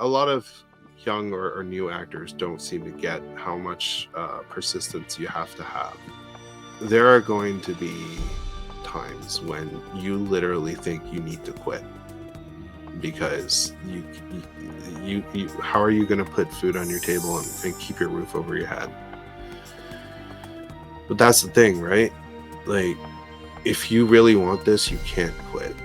a lot of young or new actors don't seem to get how much persistence you have to have. There are going to be times when you literally think you need to quit because you how are you going to put food on your table and keep your roof over your head? But that's the thing, right? Like, if you really want this, you can't quit.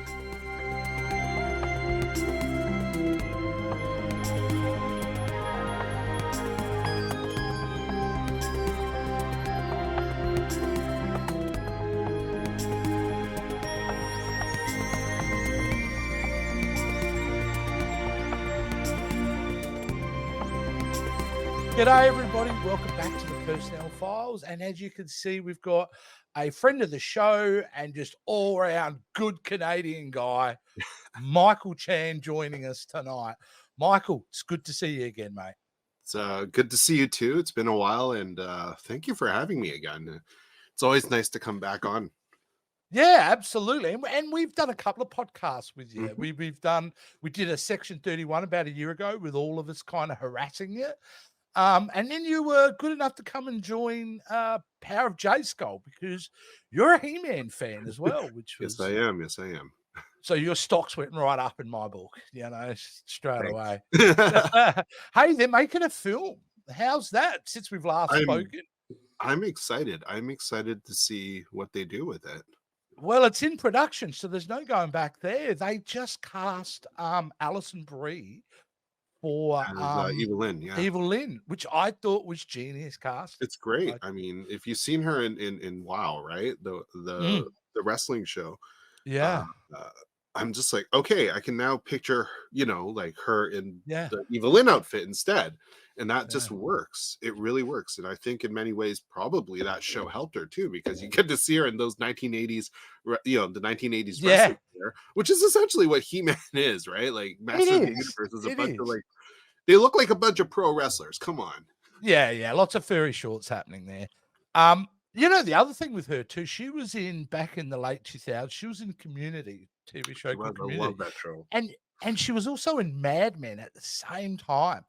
G'day everybody, welcome back to the Personnel Files, and as you can see, we've got a friend of the show and just all-around good Canadian guy, Michael Chang, joining us tonight. Michael, it's good to see you again, mate. It's good to see you too. It's been a while, and thank you for having me again. It's always nice to come back on. Yeah, absolutely, and we've done a couple of podcasts with you. Mm-hmm. We did a Section 31 about a year ago with all of us kind of harassing you. And then you were good enough to come and join Power of J Skull because you're a He-Man fan as well, which was Yes, I am. Yes, I am. So your stocks went right up in my book, straight Thanks. away. Hey, they're making a film. How's that since we've last spoken? I'm excited. I'm excited to see what they do with it. Well, it's in production, so there's no going back there. They just cast Alison Brie for Evelyn, yeah. Evelyn, which I thought was genius cast. It's great. I mean, if you've seen her in WoW, right? The wrestling show. Yeah. I'm just like, okay, I can now picture, like her in the Evelyn outfit instead. And that just works. It really works. And I think in many ways, probably that show helped her too, because you get to see her in those 1980s, the 1980s wrestling gear, which is essentially what He-Man is, right? Like Master of the Universe is a bunch of they look like a bunch of pro wrestlers. Come on. Yeah. Lots of furry shorts happening there. The other thing with her too, she was back in the late 2000s, she was in Community, TV show called Community. I love that show. And she was also in Mad Men at the same time.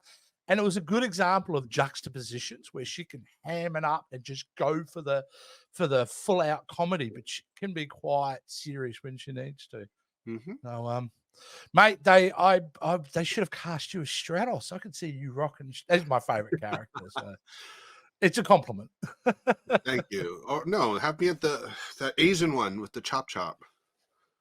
And it was a good example of juxtapositions where she can ham it up and just go for the full out comedy, but she can be quite serious when she needs to. Mm-hmm. So, mate, they should have cast you as Stratos. I could see you rocking. That's my favorite character. So it's a compliment. Thank you. Oh no, have me at the Asian one with the chop.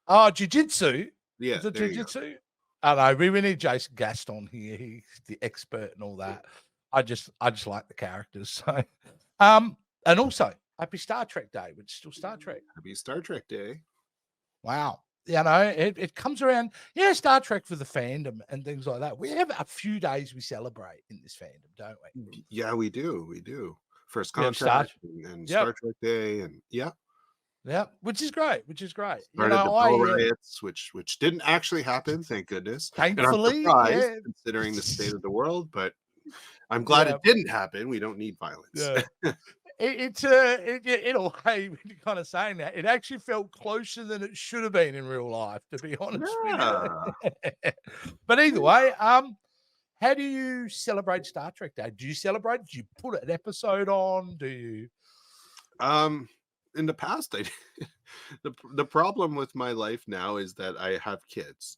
Oh, jiu-jitsu. Yeah, the jiu-jitsu. I know. We need Jason Gaston here. He's the expert and all that. I just like the characters. So, and also happy Star Trek Day, which is still Star Trek. Happy Star Trek Day. Wow. It comes around. Yeah, Star Trek for the fandom and things like that. We have a few days we celebrate in this fandom, don't we? Yeah, we do. We do. First Contact and Star Trek Day, and yeah, which is great. Started the Bell riots, which didn't actually happen, thank goodness. Thankfully, and I'm surprised, considering the state of the world, but I'm glad it didn't happen. We don't need violence. Yeah. Hey, when you're kind of saying that, it actually felt closer than it should have been in real life, to be honest with you. But either way, how do you celebrate Star Trek Day? Do you celebrate? Do you put an episode on? Do you? In the past, I the problem with my life now is that I have kids,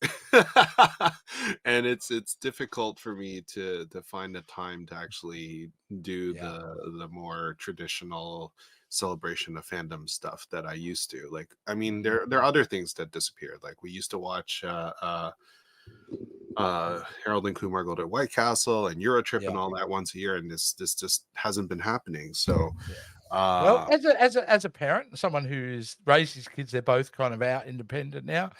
and it's difficult for me to find a time to actually do the more traditional celebration of fandom stuff that I used to. Like, I mean, there are other things that disappeared. Like, we used to watch Harold and Kumar Go to White Castle and Eurotrip and all that once a year, and this just hasn't been happening. So. Well, as a parent, someone who's raised his kids, they're both kind of out independent now.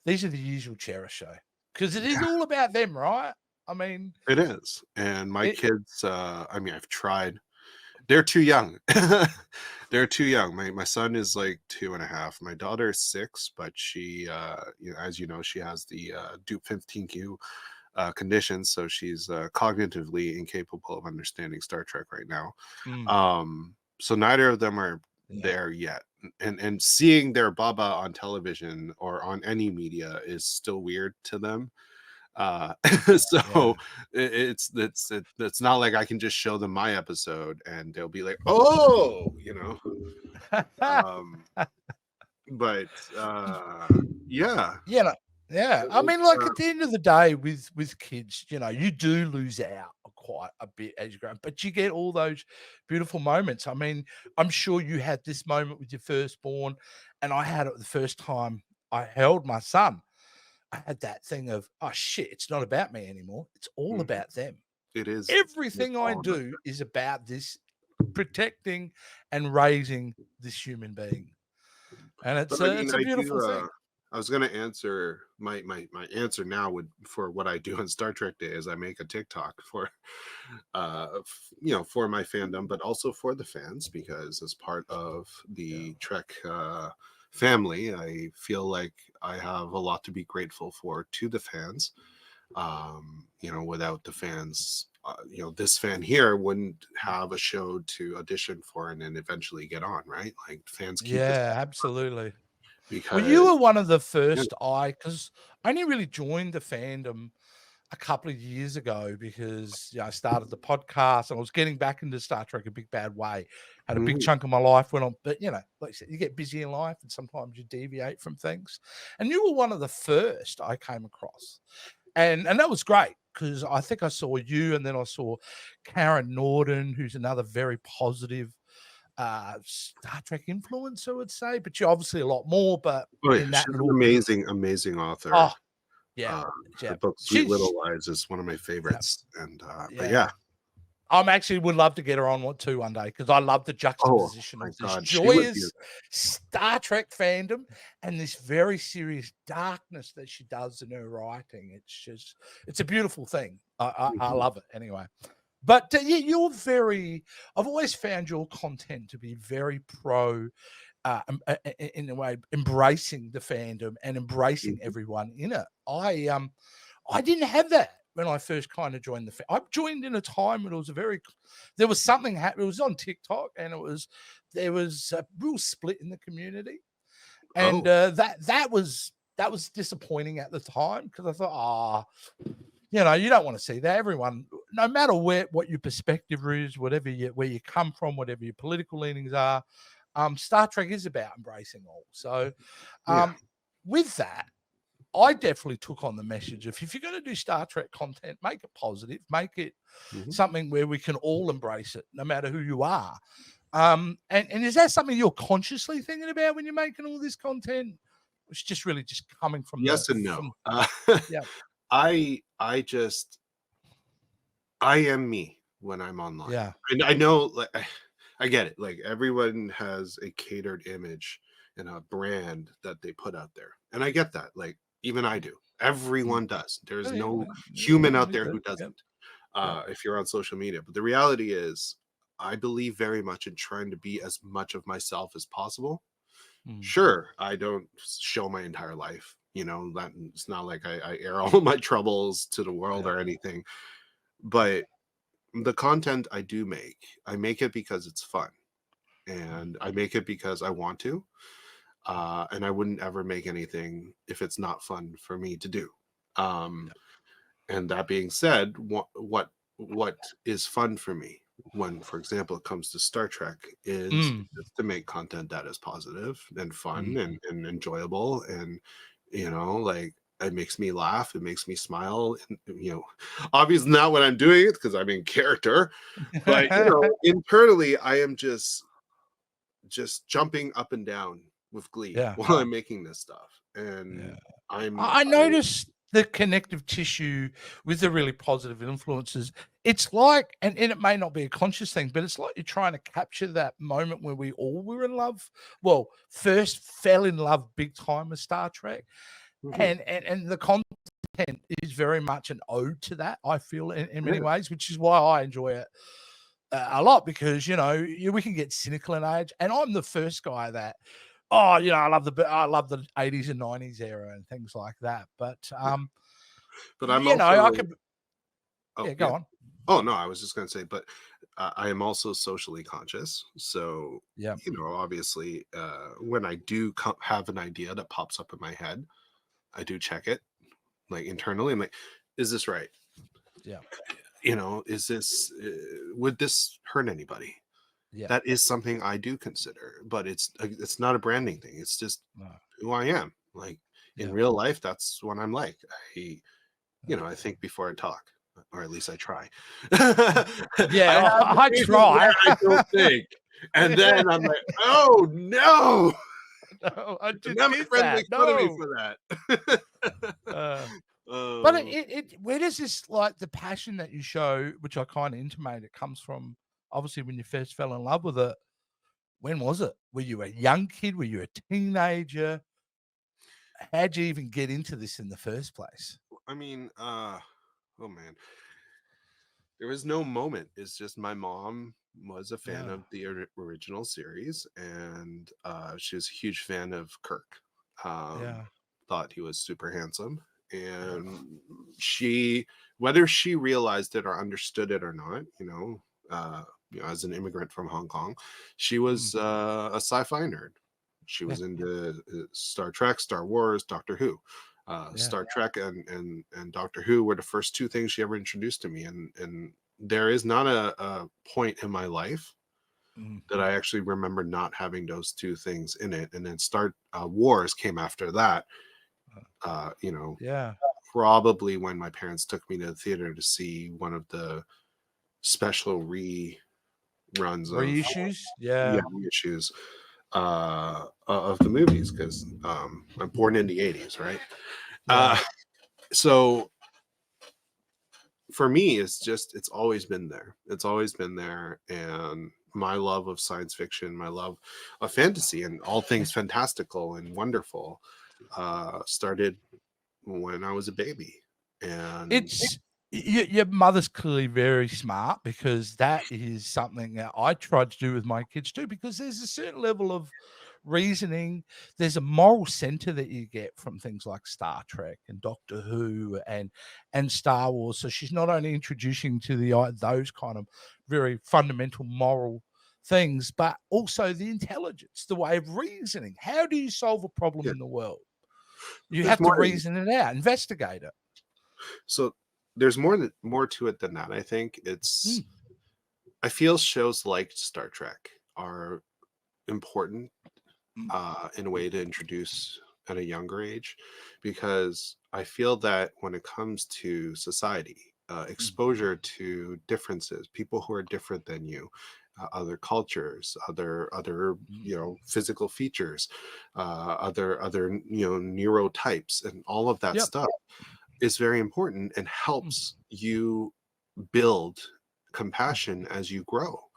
These are the usual Cherish show because it is all about them, right? I mean, it is. And my kids, I've tried. They're too young. They're too young. My son is like 2.5. My daughter is 6, but she, as you know, she has the Dupe 15Q condition, so she's cognitively incapable of understanding Star Trek right now. So neither of them are there yet. And seeing their Baba on television or on any media is still weird to them. So Yeah. it's not like I can just show them my episode and they'll be like, oh, um, but yeah, You know, yeah. I mean, it's like at the end of the day, with kids, you do lose out quite a bit as you grow, but you get all those beautiful moments. I mean, I'm sure you had this moment with your firstborn, and I had it the first time I held my son. I had that thing of, oh shit, it's not about me anymore. It's all mhm, about them. it is. It's Everything I all about do is about this protecting and raising this human being. And But I mean, it's a I beautiful do. thing. I was gonna answer my answer now would for what I do on Star Trek Day is I make a TikTok for, for my fandom, but also for the fans because as part of Yeah. the Trek family, I feel like I have a lot to be grateful for to the fans. Without the fans, this fan here wouldn't have a show to audition for and then eventually get on, right? Like fans keep this Yeah, absolutely. Well, you because were one of the yeah. first because I only really joined the fandom a couple of years ago because I started the podcast and I was getting back into Star Trek a big bad way. Had a big Mhm. chunk of my life went on, but like you said, you get busy in life and sometimes you deviate from things. And you were one of the first I came across. And that was great because I think I saw you and then I saw Karen Norden, who's another very positive Star Trek influence, I would say, but you're obviously a lot more, but Oh, yeah, in that she's an little bit. amazing author. Oh, yeah, Her yeah. book Sweet She's Little Lies is one of my yeah, favorites, and, but yeah. yeah. I'm actually would love to get her on one too one day because I love the Oh juxtaposition my of this god, she would be joyous Star Trek fandom and this very serious darkness that she does in her writing. It's a beautiful thing. I mhm, love it anyway. But yeah, I've always found your content to be very pro in a way, embracing the fandom and embracing mhm. everyone in it. I didn't have that when I first kind of joined I joined in a time when it was there was something happening. It was on TikTok, and there was a real split in the community, and Oh, that was disappointing at the time because I thought, you don't want to see that. Everyone, no matter what your perspective is, where you come from, whatever your political leanings are, Star Trek is about embracing all. So, yeah. with that, I definitely took on the message of if you're going to do Star Trek content, make it positive, make it Mhm. something where we can all embrace it, no matter who you are. And is that something you're consciously thinking about when you're making all this content? It's just really just coming from Yes and no. from yeah, I just I am me when I'm online. yeah, And I know, like, I get it, like, everyone has a catered image and a brand that they put out there, and I get that, like, even I do. mm. Everyone does. Oh, There's yeah, no yeah, human out me there too. who Yep, doesn't, yep. if you're on social media, but the reality is, I believe very much in trying to be as much of myself as possible. Mm, Sure, I don't show my entire life, that it's not like I air all my troubles to the world yeah, or anything, but the content I make it because it's fun, mm, and I make it because I want to, and I wouldn't ever make anything if it's not fun for me to do. Um, yeah, and that being said, what is fun for me when, for example, it comes to Star Trek is mm, just to make content that is positive and fun mm. and enjoyable, and like it makes me laugh, it makes me smile, and obviously not when I'm doing it because I'm in character, but internally I am just jumping up and down with glee Yeah, while I'm making this stuff, yeah. and I'm I I noticed the connective tissue with the really positive influences. It's like, and it may not be a conscious thing, but it's like you're trying to capture that moment where we all were in love. Well, first fell in love big time with Star Trek. Mhm. And the content is very much an ode to that, I feel, in Yeah. many ways, which is why I enjoy it a lot because we can get cynical in age, and I'm the first guy that I love the 80s and 90s era and things like that. But Yeah. But I'm also I could oh, yeah, go yeah. on. Oh, no, I was just gonna say, but, I am also socially conscious, so, Yeah. obviously, when I do have an idea that pops up in my head, I do check it, like, internally. I'm like, is this right? Yeah. Is this would this hurt anybody? Yeah. That is something I do consider, but it's not a branding thing. It's just No. who I am. Like in Yeah. real life, that's what I'm like. I think before I talk, or at least I try. I Yeah, have I phases try. where I don't think, and then I'm like, oh no. No, I And just then my did friend that. makes fun of me No. for that. Uh, but Oh, where does this, like, the passion that you show, which I kind of intimated, it comes from obviously when you first fell in love with it. When was it? Were you a young kid? Were you a teenager? How'd you even get into this in the first place? I mean, oh man, there was no moment. It's just my mom was a fan Yeah. of the original series, and she was a huge fan of Kirk. Yeah. Thought he was super handsome, and whether she realized it or understood it or not, as an immigrant from Hong Kong, she was a sci-fi nerd. She Yeah. was into Star Trek, Star Wars, Doctor Who. Yeah. Star Trek and Doctor Who were the first two things she ever introduced to me, and there is not a point in my life Mm. that I actually remember not having those two things in it. And then Star Wars came after that. Yeah. Probably when my parents took me to the theater to see one of the special reruns of Reissues? Yeah. reissues of the movies, because I'm born in the 80s, right? Yeah. So for me, it's always been there. It's always been there. And my love of science fiction, my love of fantasy and all things fantastical and wonderful started when I was a baby. And It's your mother's clearly very smart, because that is something that I tried to do with my kids too, because there's a certain level of reasoning. There's a moral center that you get from things like Star Trek and Doctor Who and Star Wars. So she's not only introducing to those kind of very fundamental moral things, but also the intelligence, the way of reasoning. How do you solve a problem yeah, in the world? You there's have to more. reason it out, investigate it. So there's more to it than that. I think Mm. I feel shows like Star Trek are important Mm. in a way to introduce at a younger age, because I feel that when it comes to society, Mm. exposure to differences, people who are different than you, other cultures, other Mm. physical features, other neurotypes, and all of that Yep. stuff is very important and Mm. helps you build compassion as you grow.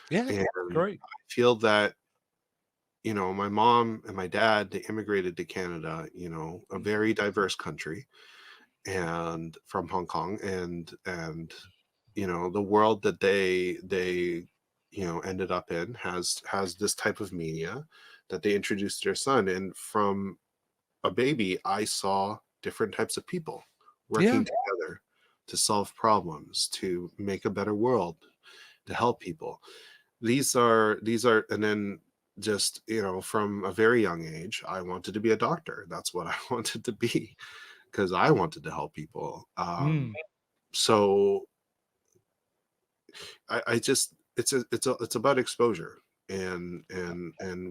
Yeah, And great. I feel that my mom and my dad, they immigrated to Canada, a Mm. very diverse country, and from Hong Kong, and the world that they ended up in has this type of media that they introduced to their son. And from a baby, I saw different types of people Yeah, working together to solve problems, to make a better world, to help people. These are and then just from a very young age, I wanted to be a doctor. That's what I wanted to be, because I wanted to help people. mm, So I just it's about exposure. And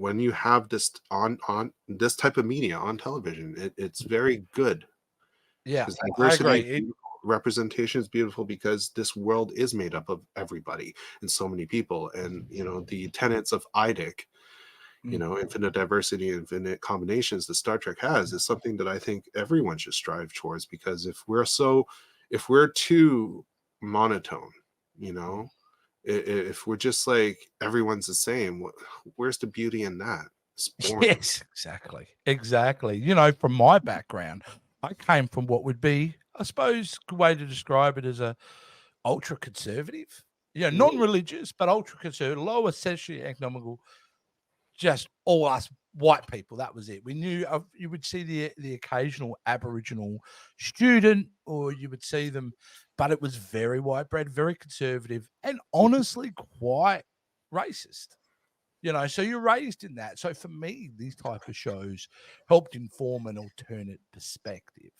when you have this on this type of media on television, it's very good, yeah, because I diversity agree. is beautiful. Representation is beautiful, because this world is made up of everybody and so many people. And the tenets of IDIC, Mm, infinite diversity, infinite combinations that Star Trek has, yeah, is something that I think everyone should strive towards. Because if we're too monotone, you mm. know, if we're just like everyone's the same, where's the beauty in that? It's boring. Yes, exactly, exactly. You know, from my background, I came from what would be, I suppose, a good way to describe it as a ultra conservative. Yeah, Mm, non-religious, but ultra conservative, lower socioeconomical, just all us white people. That was it. We knew you would see the occasional Aboriginal student, or you would see them, but it was very widespread, very conservative, and honestly quite racist. You know, so you're raised in that. So for me, these type of shows helped inform an alternate perspective.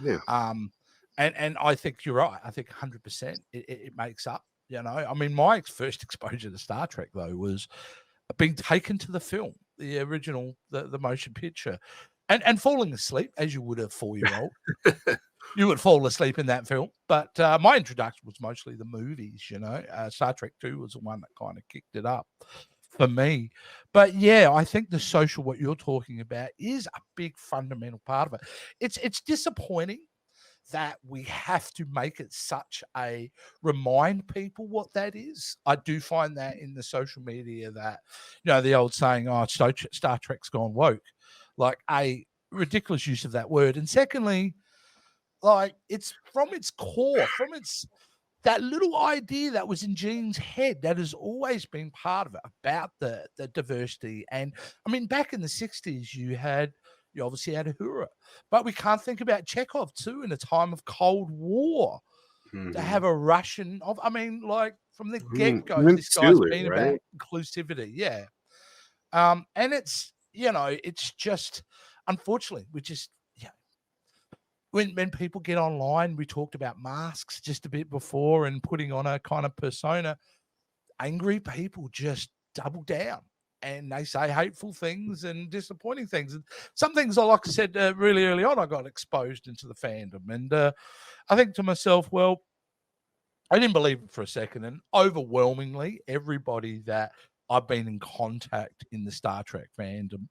yeah. Um, And I think you're right. I think 100% it makes up. You know, I mean, my first exposure to Star Trek though was being taken to the film, the original, the motion picture, and falling asleep as you would a 4-year-old. You would fall asleep in that film. But my introduction was mostly the movies. You know, Star Trek 2 was the one that kind of kicked it up for me. But yeah, I think the social, what you're talking about, is a big fundamental part of it. It's disappointing that we have to make it such a remind people what that is. I do find that in the social media that, you know, the old saying, oh, Star Trek's gone woke, like a ridiculous use of that word. And secondly, like it's from its core, from its that little idea that was in Gene's head that has always been part of it about the diversity. And I mean, back in the 60s, you obviously had Uhura, but we can't think about Chekhov too in a time of Cold War to have a Russian of, I mean, like from the get-go, this guy's been about inclusivity. Yeah. And it's, you know, it's just, unfortunately, we just, when people get online, we talked about masks just a bit before and putting on a kind of persona. Angry people just double down and they say hateful things and disappointing things. And some things, like I said really early on, I got exposed into the fandom. And I think to myself, well, I didn't believe it for a second. And overwhelmingly, everybody that I've been in contact in the Star Trek fandom,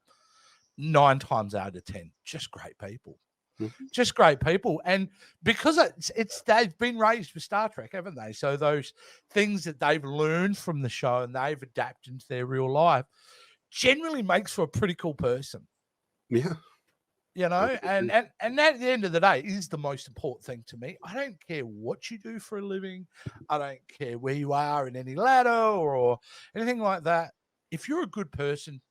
9 times out of 10, just great people. Just great people. And because it's they've been raised with Star Trek, haven't they? So those things that they've learned from the show and they've adapted into their real life generally makes for a pretty cool person. Yeah. You know, and at the end of the day is the most important thing to me. I don't care what you do for a living. I don't care where you are in any ladder or anything like that. If you're a good person,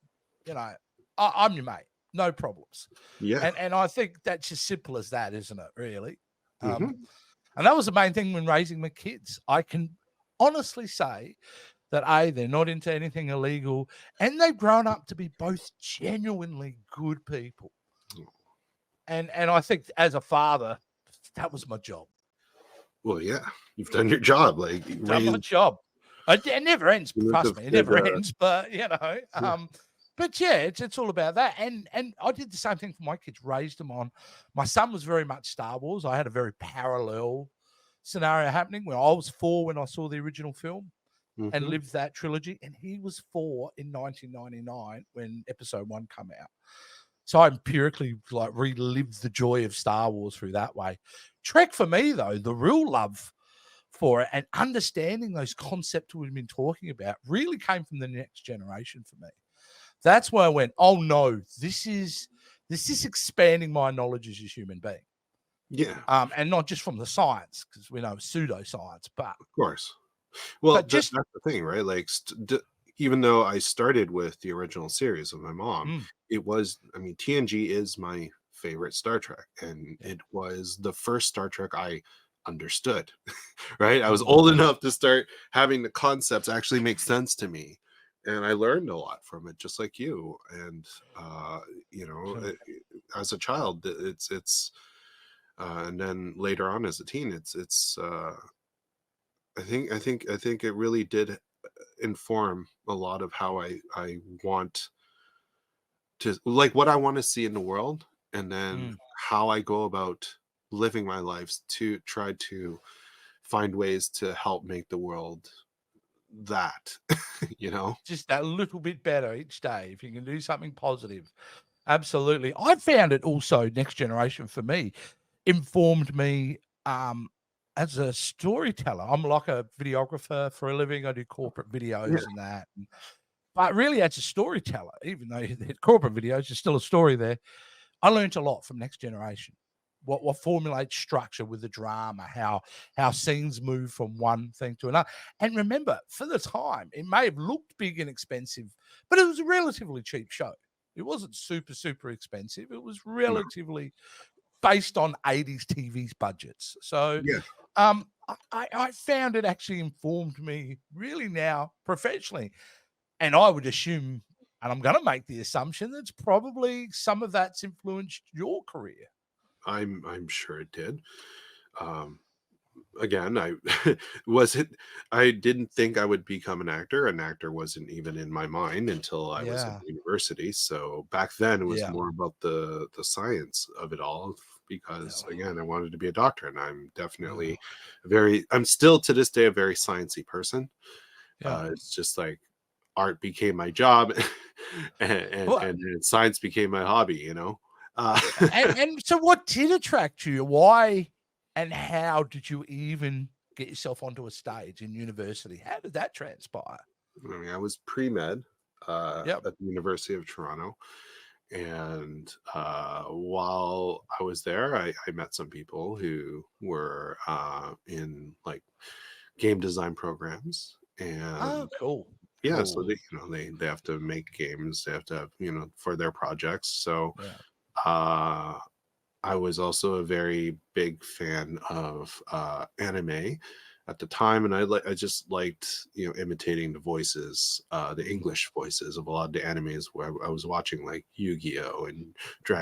you know, I'm your mate. No problems. Yeah. And I think that's as simple as that, isn't it, really? And that was the main thing when raising my kids. I can honestly say that, A, they're not into anything illegal, and they've grown up to be both genuinely good people. And I think as a father, that was my job. Well, yeah, you've done your job. Like, done my job. It never ends, trust me. It never ends, but, you know, but yeah, it's all about that. And I did the same thing for my kids, raised them on. My son was very much Star Wars. I had a very parallel scenario happening where I was 4 when I saw the original film and lived that trilogy. And he was 4 in 1999 when episode 1 came out. So I empirically like relived the joy of Star Wars through that way. Trek for me, though, the real love for it and understanding those concepts we've been talking about really came from the Next Generation for me. That's where I went, oh no, this is expanding my knowledge as a human being. Yeah. And not just from the science, because we know pseudoscience, but of course. Well, that's the thing, right? Like, even though I started with the original series with my mom, it was, I mean, TNG is my favorite Star Trek, and it was the first Star Trek I understood, right? I was old enough to start having the concepts actually make sense to me. And I learned a lot from it, just like you. And, you know, as a child, it's, and then later on as a teen, it's, I think it really did inform a lot of how I want to, like, what I want to see in the world, and then how I go about living my lives to try to find ways to help make the world that, you know, just a little bit better each day. If you can do something positive, absolutely. I found it also, Next Generation for me informed me as a storyteller. I'm like a videographer for a living. I do corporate videos and that. But really, as a storyteller, even though they're corporate videos, there's still a story there. I learned a lot from Next Generation. What formulates structure with the drama, how scenes move from one thing to another. And remember, for the time, it may have looked big and expensive, but it was a relatively cheap show. It wasn't super, super expensive. It was relatively based on 80s TV's budgets. So I found it actually informed me really now professionally. And I would assume, and I'm going to make the assumption, that's probably some of that's influenced your career. I'm sure it did. Um, Again, I wasn't I didn't think I would become an actor. An actor wasn't even in my mind until I was in Yeah. university. So back then it was Yeah. more about the science of it all, because Yeah. again, I wanted to be a doctor, and I'm definitely Yeah. I'm still to this day a very sciencey person. Yeah. It's just like art became my job, Well, and science became my hobby, Uh, and so what did attract you? Why and how did you even get yourself onto a stage in university? How did that transpire? I mean, I was pre-med Yep. at the University of Toronto. And while I was there, I met some people who were in like game design programs. Oh, And cool. yeah, so Cool. they have to make games, they have to have, for their projects. So Yeah. uh I was also a very big fan of anime at the time, and I just liked imitating the voices, the Mm, English voices of a lot of the animes where I was watching, like Yu-Gi-Oh and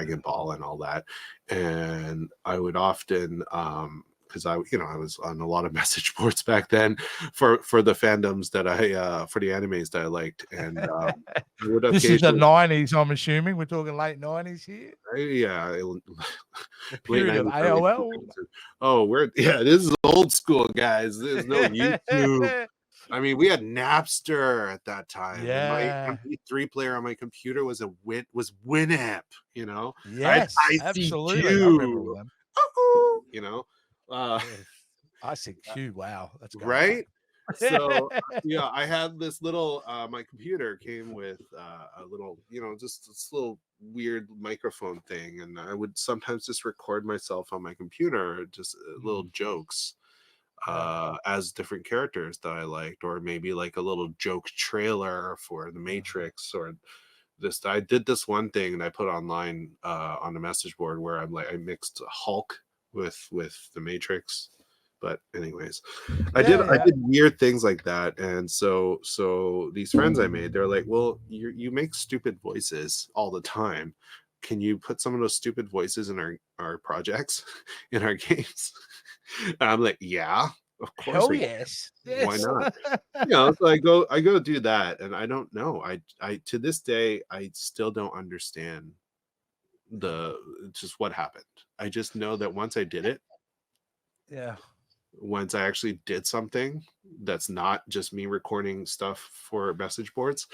yeah. Dragon Ball and all that, and I would often because I was on a lot of message boards back then for the fandoms that I for the animes that I liked, and I would This is the occasionally 90s, I'm assuming. We're talking late 90s here. yeah, The late period of 90s, early AOL. 2000s. Oh, yeah, this is old school, guys. There's no YouTube. I mean, we had Napster at that time, and my Yeah. MP3 player on my computer was Winamp, I had Yes, absolutely. I remember all ICQ, them. you know. Uh Yes. ICQ. Wow, that's going back. right? So yeah, I had this little my computer came with a little, just this little weird microphone thing, and I would sometimes just record myself on my computer, just little Mm, jokes yeah. as different characters that I liked, or maybe like a little joke trailer for the Mhm. Matrix, or this I did this one thing and I put online on the message board where I mixed Hulk with the Matrix. But anyways, Yeah, I yeah. did weird things like that. And so these friends I made, they're like, well, you make stupid voices all the time. Can you put some of those stupid voices in our projects, in our games? And I'm like, yeah, of course Hell I yes. why Yes. not? So I go do that, and I don't know. I to this day I still don't understand Yeah. the just what happened. I just know that once I did it, Yeah. once I actually did something that's not just me recording stuff for message boards,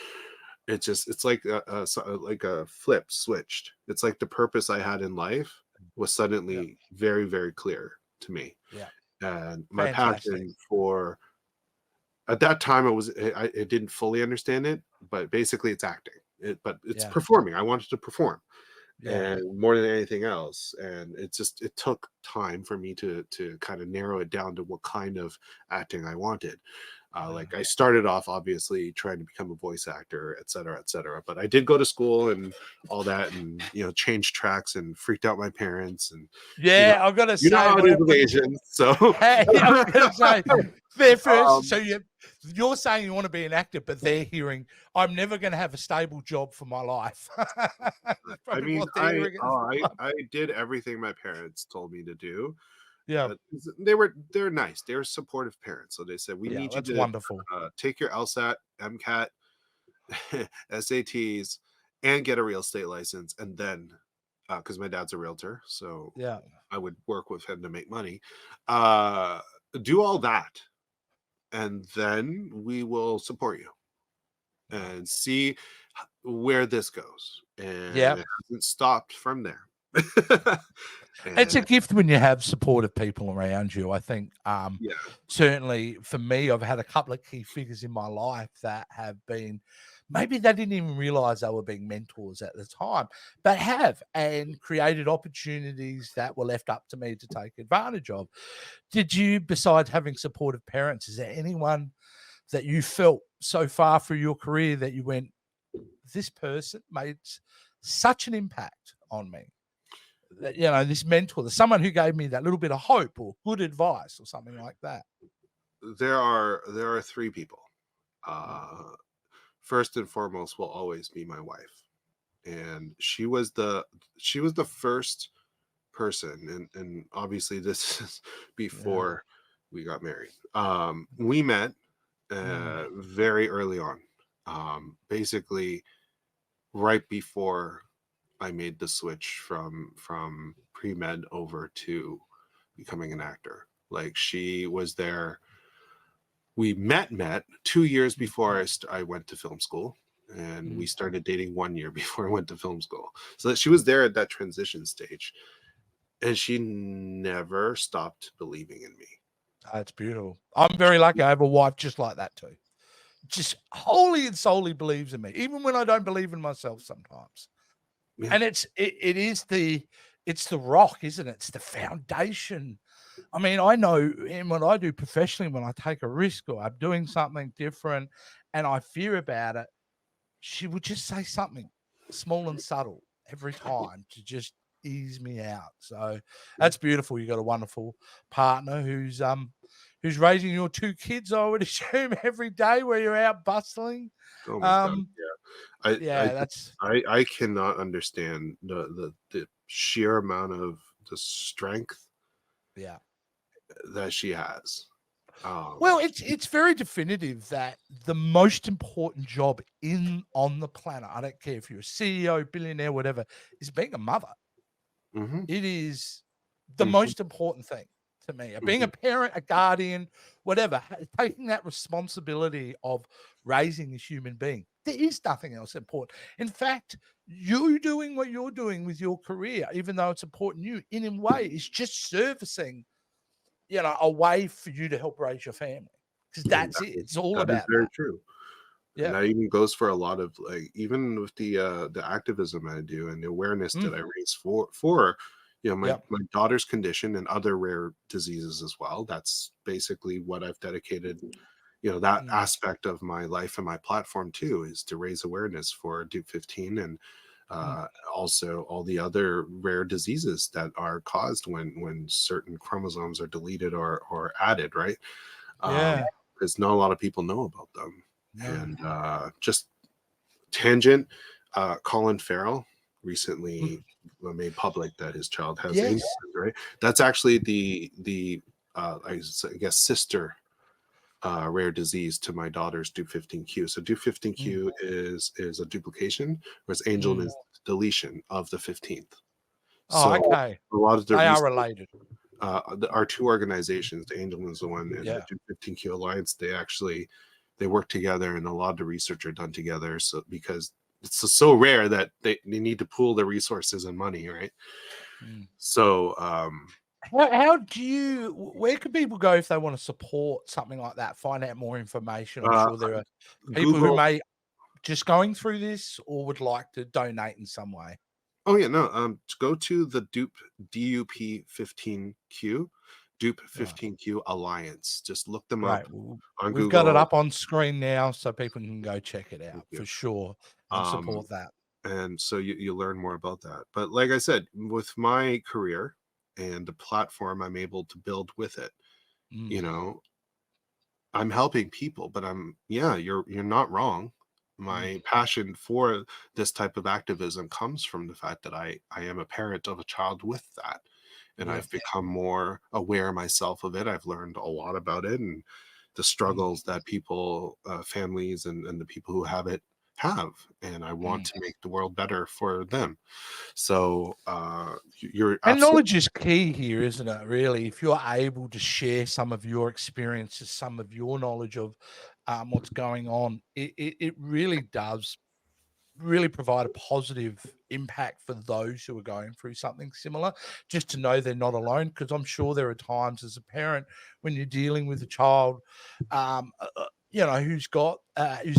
it's like like a flip switched. It's like the purpose I had in life was Yeah. suddenly very, very clear to me, Yeah. and my Fantastic. passion for at that time I didn't fully understand it, but basically it's acting. But it's Yeah. performing. I wanted to perform, Yeah. and more than anything else, and it took time for me to kind of narrow it down to what kind of acting I wanted. Yeah. Like I started off obviously trying to become a voice actor, et cetera, but I did go to school and all that, and changed tracks and freaked out my parents, and you know Yeah, I've got to you know say how it is when with Asians. So hey, I was gonna say their first um, so you're saying you want to be an actor, but they're hearing, "I'm never gonna have a stable job for my life." That's I probably mean, what they're hearing as well. I did everything my parents told me to do. Yeah. They're nice. They're supportive parents. So they said, we Yeah, need you that's to wonderful. take your LSAT, MCAT, SATs, and get a real estate license, and then because my dad's a realtor, so Yeah. I would work with him to make money. Uh, do all that, and then we will support you Yeah. and see where this goes. Yeah. And it hasn't stopped from there. It's a And gift when you have supportive people around you. I think yeah, certainly for me, I've had a couple of key figures in my life that have been maybe they didn't even realize they were being mentors at the time, but have and created opportunities that were left up to me to take advantage of. Did you, besides having supportive parents, is there anyone that you felt so far through your career that you went, this person made such an impact on me? That, this mentor, someone who gave me that little bit of hope or good advice or something like that. there are three people. Mm, Uh, First and foremost will always be my wife, and she was the first person, and obviously this is Yeah. before we got married. We met Mm. very early on, basically right before I made the switch from pre-med over to becoming an actor. Like, she was there. We met 2 years before I went to film school, and we Mm. started dating 1 year before I went to film school. So that she was there at that transition stage, and she never stopped believing in me. That's beautiful. I'm very lucky. I have a wife just like that too. Just wholly and solely believes in me, even when I don't believe in myself sometimes. Yeah. And it's the rock, isn't it? It's the foundation. I mean, I know in what I do professionally, when I take a risk or I'm doing something different and I fear about it, she would just say something small and subtle every time to just ease me out. So that's beautiful. You got a wonderful partner who's raising your two kids, I would assume, every day where you're out bustling. Oh my God. Um, Yeah. yeah, that's I cannot understand the sheer amount of the strength yeah. that she has. Well, it's very definitive that the most important job on the planet, I don't care if you're a CEO, billionaire, whatever, is being a mother. Mhm, It is the mhm, most important thing to me. Being a mhm. parent, a guardian, whatever, taking that responsibility of raising a human being. There is nothing else important. In fact, you doing what you're doing with your career, even though it's important to you, in a way, is just servicing, a way for you to help raise your family. Because And that's it. It's all that is about very that. true. And Yeah. that even goes for a lot of, like, even with the activism I do and the awareness Mm. that I raise for my Yep. my daughter's condition and other rare diseases as well. That's basically what I've dedicated, that Mm. aspect of my life and my platform too, is to raise awareness for Duke 15, and Mm. also all the other rare diseases that are caused when certain chromosomes are deleted or added, right? Yeah. Because not a lot of people know about them. No. And just tangent, Colin Farrell Mm. recently made public that his child has Yes. Angelman, right? That's actually the I guess sister rare disease to my daughter's Duke 15q. So Duke Mm. 15q is a duplication, whereas Angelman Mm. is deletion of the 15th. Oh, So okay. a lot of the They are research, related. our two organizations, the Angelman's the one and the Yeah. Duke 15q Alliance, they work together, and a lot of the research are done together. So because it's so rare that they need to pool their resources and money, right? Mm. So How do you where can people go if they want to support something like that, find out more information? I'm uh, sure there are people who Google. may just going through this or would like to donate in some way. Oh yeah, no. Go to the Dupe 15Q, Dupe Right. 15Q Alliance. Just look them Great. up Well, on we've got it Google. up on screen now so people can go check it Thank out you. for sure and Um, support that. and so you learn more about that. But like I said, with my career and the platform I'm able to build with it, you Mm. know, I'm helping people. But you're not wrong. Mm. My passion for this type of activism comes from the fact that I am a parent of a child with that, and Yeah. I've become more aware myself of it. I've learned a lot about it and the Mm. struggles that people, families, and the people who have it have, and I want Mm. to make the world better for them. So you're And absolutely. knowledge is key here, isn't it? Really, if you're able to share some of your experiences, some of your knowledge of what's going on, it really does really provide a positive impact for those who are going through something similar, just to know they're not alone. Because I'm sure there are times as a parent when you're dealing with a child, who's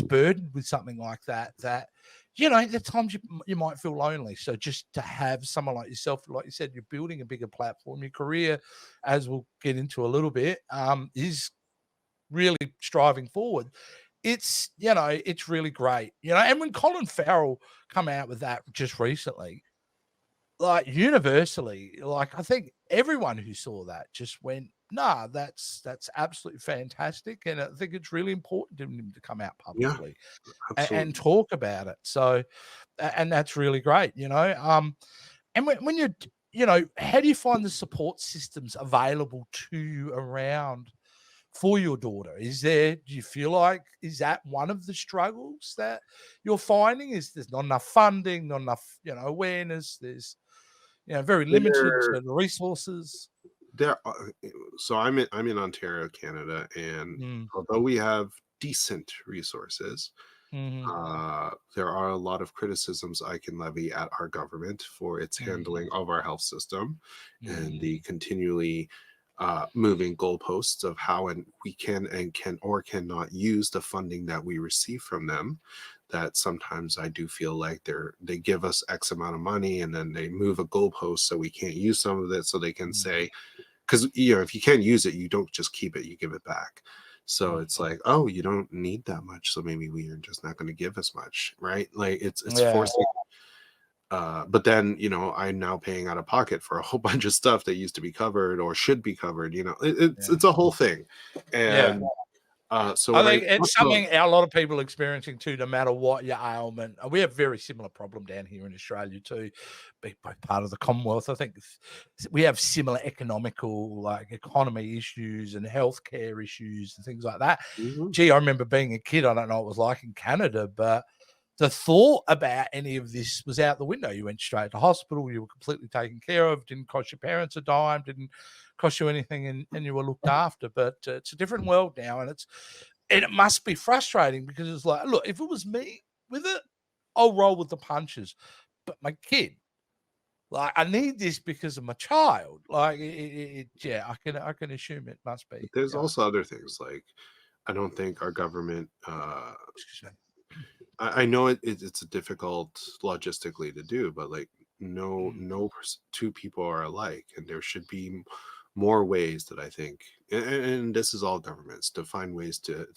burdened with something like that, at times you might feel lonely. So just to have someone like yourself, like you said, you're building a bigger platform. Your career, as we'll get into a little bit, is really striving forward. It's really great. And when Colin Farrell come out with that just recently, like universally, like I think everyone who saw that just went, nah, that's absolutely fantastic. And I think it's really important to him to come out Yeah, publicly and absolutely. talk about it. So and that's really great. And when you're how do you find the support systems available to you around for your daughter? Do you feel like, is that one of the struggles that you're finding? Is there's not enough funding, not enough, awareness? There's, very limited There, to the resources. there. So I'm in Ontario, Canada, and Mm, although we have decent resources, mhm, there are a lot of criticisms I can levy at our government for its mhm, handling of our health system and mhm, the continually moving goalposts of how and we can or cannot use the funding that we receive from them. That sometimes I do feel like they give us X amount of money and then they move a goalpost so we can't use some of it, so they can mhm, say, because if you can't use it, you don't just keep it, you give it back. So it's mhm. like, oh, you don't need that much, so maybe we are just not going to give as much, right? Like it's Yeah, forcing. But then I'm now paying out of pocket for a whole bunch of stuff that used to be covered or should be covered. It's yeah, it's a whole thing, yeah. and so I when I think it's talk about, something a lot of people are experiencing too, no matter what your ailment. We have very similar problem down here in Australia too, being both part of the Commonwealth. I think we have similar economical, like economy issues and healthcare issues and things like that. Mhm, Gee, I remember being a kid. I don't know what it was like in Canada, but the thought about any of this was out the window. You went straight to hospital. You were completely taken care of. Didn't cost your parents a dime. Didn't cost you anything, and you were looked after. But it's a different world now, and it must be frustrating because it's like, look, if it was me with it, I'll roll with the punches. But my kid, like, I need this because of my child. Like, yeah, I can assume it must but be. there's Yeah. also other things like I don't think our government. Excuse I know it's a difficult logistically to do, but like no me. no two people are alike, and there should be more ways that I think, and this is all governments to find ways to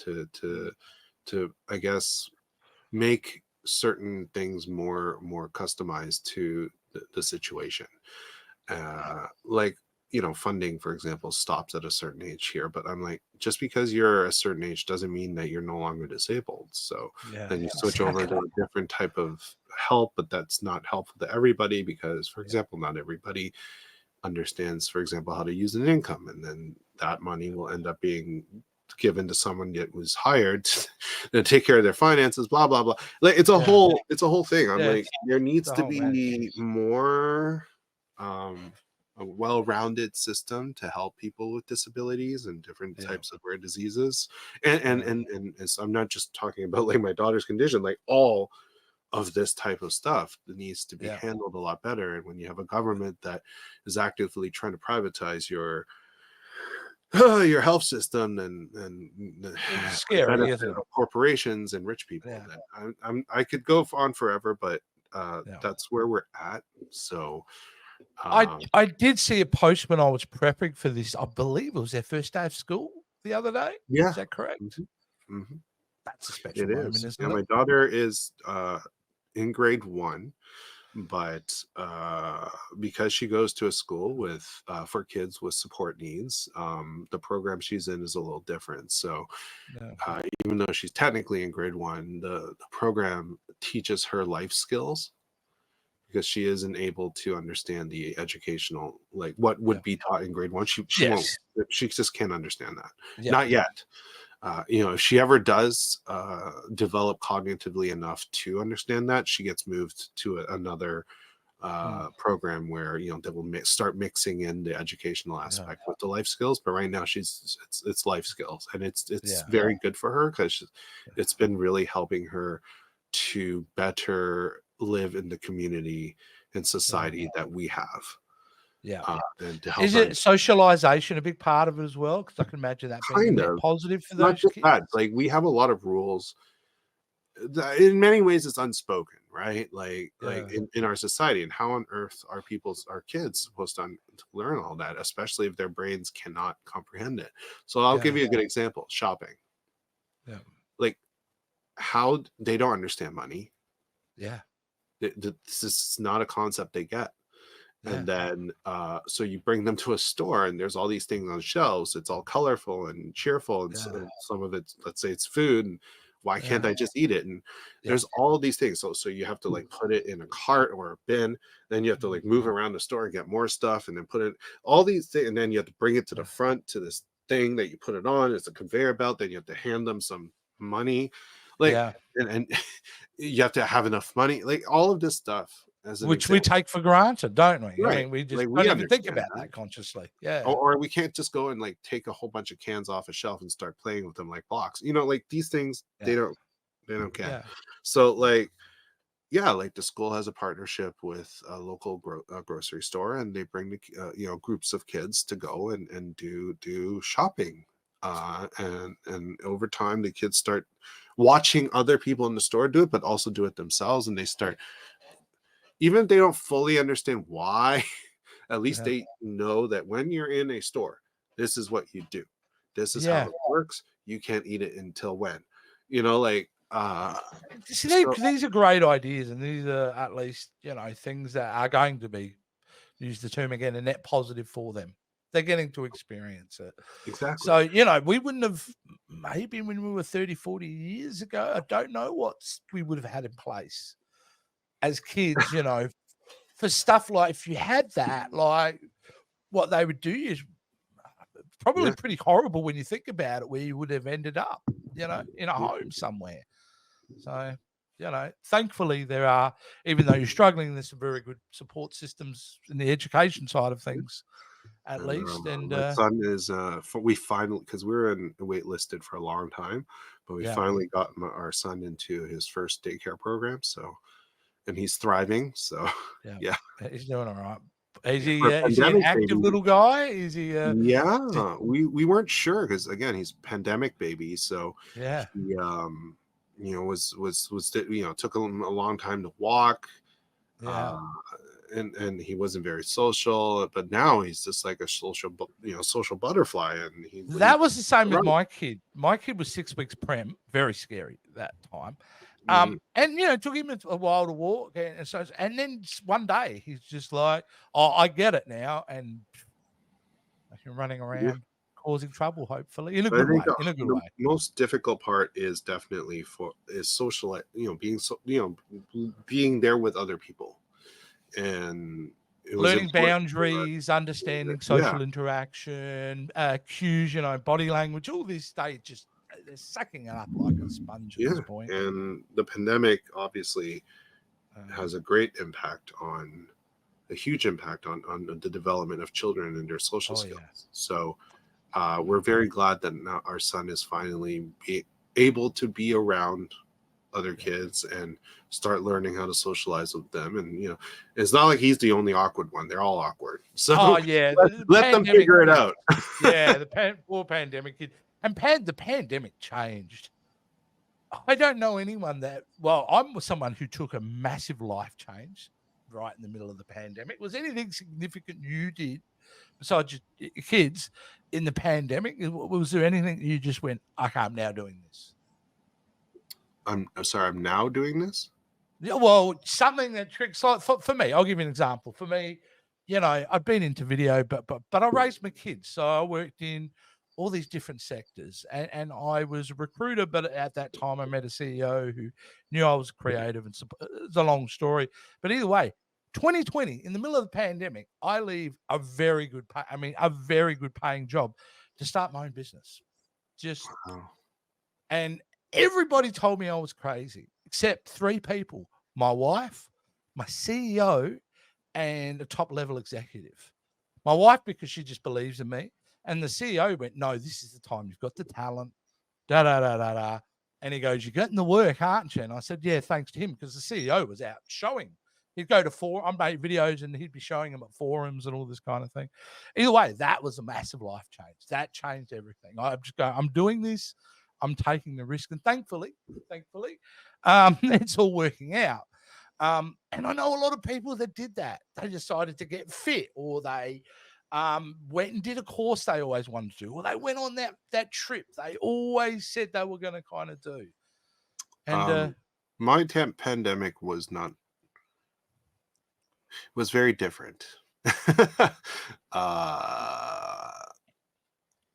I guess make certain things more customized to the situation. Like funding, for example, stops at a certain age here, but I'm like, just because you're a certain age doesn't mean that you're no longer disabled. So Yeah, then you switch over to exactly. a different type of help, but that's not helpful to everybody because, for Yeah, example, not everybody understands, for example, how to use an income, and then that money will end up being given to someone that was hired to take care of their finances, blah blah blah. Like yeah, it's a whole thing. I'm yeah. like, there It's needs a to whole match. be more um a well-rounded system to help people with disabilities and different Yeah, types of rare diseases. And so I'm not just talking about like my daughter's condition, like all of this type of stuff that needs to be yeah. handled a lot better. And when you have a government that is actively trying to privatize your health system and It's for the scary, benefit isn't it? of corporations and rich people, Yeah, that I could go on forever, but yeah. that's where we're at. So I um, I did see a post when I was prepping for this. I believe it was their first day of school the other day. yeah, Is that correct? mhm, mhm, That's a special it moment, is. Yeah, isn't it? my daughter is in grade 1, but because she goes to a school with for kids with support needs, the program she's in is a little different. So Yeah. even though she's technically in grade 1, the program teaches her life skills because she isn't able to understand the educational, like what Yeah. would be taught in grade 1. She won't. Yes. She just can't understand that. Yeah. Not yet. If she ever does develop cognitively enough to understand that, she gets moved to another Mm. program where they will start mixing in the educational Yeah. aspect with the life skills. But right now, it's life skills, and it's Yeah. very good for her because it's been really helping her to better live in the community and Yeah. society that we have, Yeah. and to help Is her. it socialization a big part of it as well? Because I can imagine that being a Kind net of, positive for not those just that. kids. Like we have a lot of rules in many ways it's unspoken, right? Like Yeah. in our society, and how on earth are our kids supposed to learn all that, especially if their brains cannot comprehend it? So I'll give Yeah. you a good example. Shopping. Yeah. Like how they don't understand money. Yeah. This is not a concept they get. Yeah. And then so you bring them to a store and there's all these things on shelves. It's all colorful and cheerful, and Yeah. some of it, let's say it's food, and Why can't I just eat it? And there's all of these things. So you have to like put it in a cart or a bin, then you have to like move around the store and get more stuff, and then put it all these things, and then you have to bring it to the front to this thing that you put it on. It's a conveyor belt. Then you have to hand them some money, like, and you have to have enough money, like all of this stuff as an which we example. take for granted, don't we? I Right. mean, we just Like don't we even think understand about that. that consciously. Yeah. Or we can't just go and like take a whole bunch of cans off a shelf and start playing with them like blocks. You know, like these things, they don't get. Yeah. So like, yeah, like the school has a partnership with a local grocery store, and they bring the groups of kids to go and do shopping. And over time, the kids start watching other people in the store do it, but also do it themselves, and they start, even if they don't fully understand why, at least they know that when you're in a store, this is what you do. This is how it works. You can't eat it until when, like, see, these are great ideas, and these are at least, things that are going to be, use the term again, a net positive for them. They're getting to experience it. Exactly. So, we wouldn't have, maybe when we were 30, 40 years ago, I don't know what we would have had in place as kids, for stuff like, if you had that, like what they would do is probably pretty horrible when you think about it, where you would have ended up, in a home somewhere. So, thankfully there are, even though you're struggling, there's some very good support systems in the education side of things, at least. And my son is, we finally, because we were waitlisted for a long time, but we finally got our son into his first daycare program. So, and he's thriving. So, yeah, he's doing all right. Is he an active little guy? Is he? Yeah, we weren't sure because again, he's pandemic baby. So he was took him a long time to walk. And he wasn't very social, but now he's just like a social butterfly. And that was the same with my kid. My kid was 6 weeks prem, very scary at that time. And it took him a while to walk, and then one day he's just like, "Oh, I get it now," and you're running around causing trouble, hopefully in a good way. In a good way. Most difficult part is definitely social, being there with other people, and learning boundaries, understanding social interaction, cues, body language. All this, they're sucking it up like a sponge at this point. And the pandemic obviously has a great impact on, a huge impact on the development of children and their social skills. So we're very glad that now our son is finally able to be around other kids and start learning how to socialize with them. And it's not like he's the only awkward one. They're all awkward. So let them figure it out. The poor pandemic kid. And the pandemic changed. I don't know anyone I'm someone who took a massive life change right in the middle of the pandemic. Was anything significant you did besides your kids in the pandemic? Was there anything you just went, okay, I'm now doing this? I'm sorry, I'm now doing this? Yeah, well, something that tricks, like for me, I'll give you an example. For me, I've been into video, but I raised my kids. So I worked in all these different sectors, and I was a recruiter, but at that time I met a CEO who knew I was creative, and it's a long story. But either way, 2020, in the middle of the pandemic, I leave a very good paying job to start my own business. And everybody told me I was crazy, except 3 people: my wife, my CEO, and a top level executive. My wife, because she just believes in me. And the CEO went, no, this is the time. You've got the talent, da-da-da-da-da. And he goes, you're getting the work, aren't you? And I said, yeah, thanks to him, because the CEO was out showing. He'd go to I made videos, and he'd be showing them at forums and all this kind of thing. Either way, that was a massive life change. That changed everything. I'm doing this. I'm taking the risk. And thankfully, it's all working out. And I know a lot of people that did that. They decided to get fit, or they went and did a course they always wanted to do, or they went on that trip they always said they were going to kind of do. And my pandemic was very different.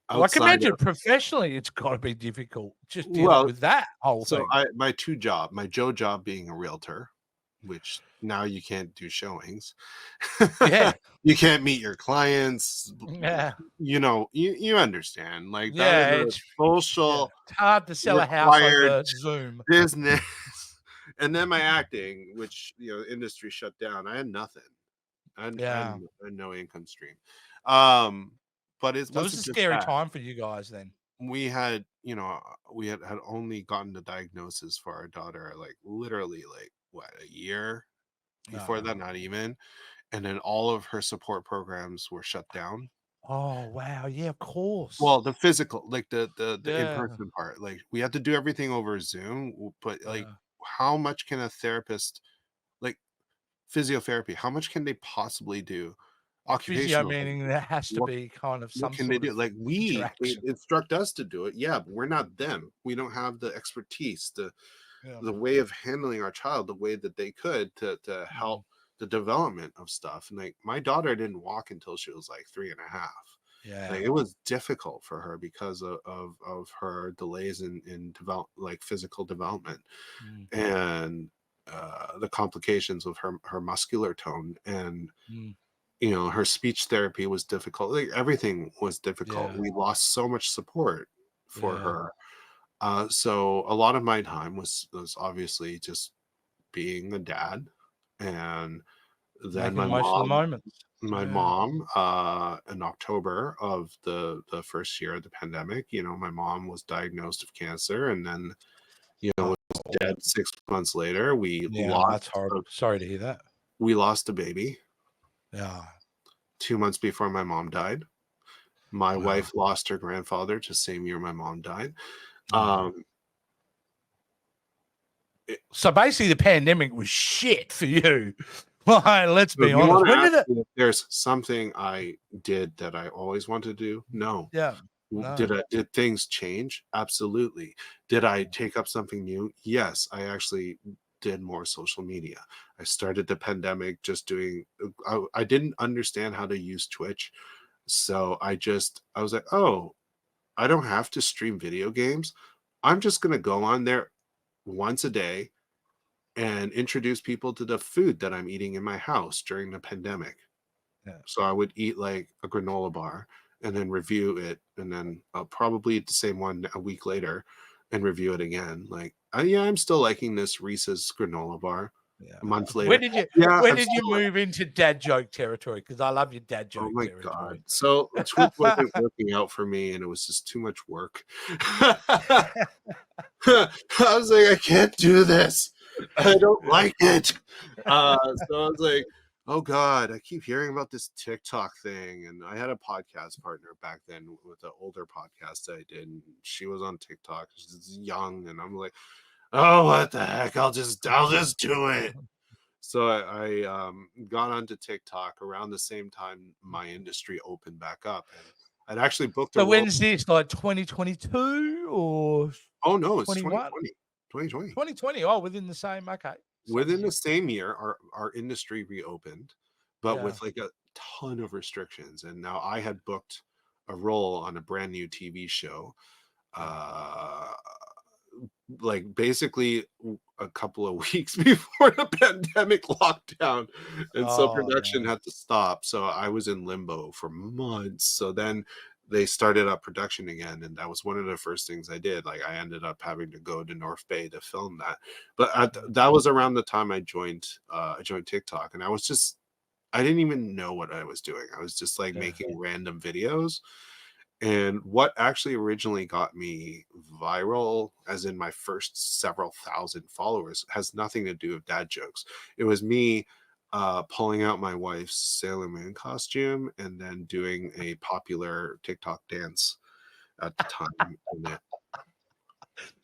Well, I can outside imagine of, professionally, it's got to be difficult just dealing well, with that whole so thing. my Joe job being a realtor, which now you can't do showings. Yeah, You can't meet your clients. yeah, You understand. Like that is yeah. a social It's hard to sell a house required over Zoom. business. And then my acting, which industry shut down. I had nothing. Yeah, I had no income stream. Um, but it so it was wasn't a just scary that. time for you guys then. We had only gotten the diagnosis for our daughter like literally like what, a year before No. that, not even. And then all of her support programs were shut down. Oh wow, yeah, of course. Well, the physical, like the Yeah, in-person part, like we had to do everything over Zoom, but like yeah. how much can a therapist, like physiotherapy, how much can they possibly do? Physio Occupational meaning therapy, there has to what be kind of what some can they sort do? of Like they interaction. instruct us to do it, yeah, but we're not them. We don't have the expertise, Yeah. the way of handling our child the way that they could to help Mhm. the development of stuff. And like my daughter didn't walk until she was like 3.5. Like Yeah. it was difficult for her because of her delays in develop, like physical development, Mm, and the complications of her muscular tone, and mm. her speech therapy was difficult. Like everything was difficult. Yeah, We lost so much support for yeah. her. So a lot of my time was obviously just being a dad, and then Making the most of the moments. my Yeah. mom in October of the first year of the pandemic, my mom was diagnosed with cancer, and then Oh, was dead 6 months later. yeah, that's horrible. Sorry to hear that. We lost a baby Yeah. 2 months before my mom died. My Wow. wife lost her grandfather just same year my mom died. Oh. um it- So basically, the pandemic was shit for you. Well, let's so be if you honest. want to When ask did it? me if there's something I did that I always wanted to do, no. Yeah. No. Did things change? Absolutely. Did I take up something new? Yes, I actually did more social media. I started the pandemic just doing, I didn't understand how to use Twitch. So I was like, oh, I don't have to stream video games. I'm just going to go on there once a day and introduce people to the food that I'm eating in my house during the pandemic. Yeah. So I would eat like a granola bar and then review it, and then I'll probably eat the same one a week later and review it again. Like, yeah, I'm still liking this Reese's granola bar. Yeah. A month When later, did you yeah, when I'm did you still like, move into dad joke territory? Because I love your dad oh joke my god. territory. So Twitch wasn't working out for me, and it was just too much work. I was like, I can't do this. I don't like it. So I was like, oh God, I keep hearing about this TikTok thing. And I had a podcast partner back then with the older podcast I did. And she was on TikTok. She's young. And I'm like, oh, what the heck? I'll just do it. So I got onto TikTok around the same time my industry opened back up. And I'd actually booked a So role. when's this? Like 2022 or Oh no, it's 21? 2020. 2020. 2020. Oh, within the same. Okay. Same Within year. the same year, our industry reopened, but Yeah. with like a ton of restrictions. And now I had booked a role on a brand new TV show, Yeah. uh, like basically a couple of weeks before the pandemic lockdown, and so Oh production no. had to stop. So I was in limbo for months. So then they started up production again, and that was one of the first things I did. Like I ended up having to go to North Bay to film that. But that was around the time I joined TikTok, and I didn't even know what I was doing. I was just like Yeah. making random videos. And what actually originally got me viral, as in my first several thousand followers, has nothing to do with dad jokes. It was me pulling out my wife's Sailor Moon costume and then doing a popular TikTok dance at the time in it.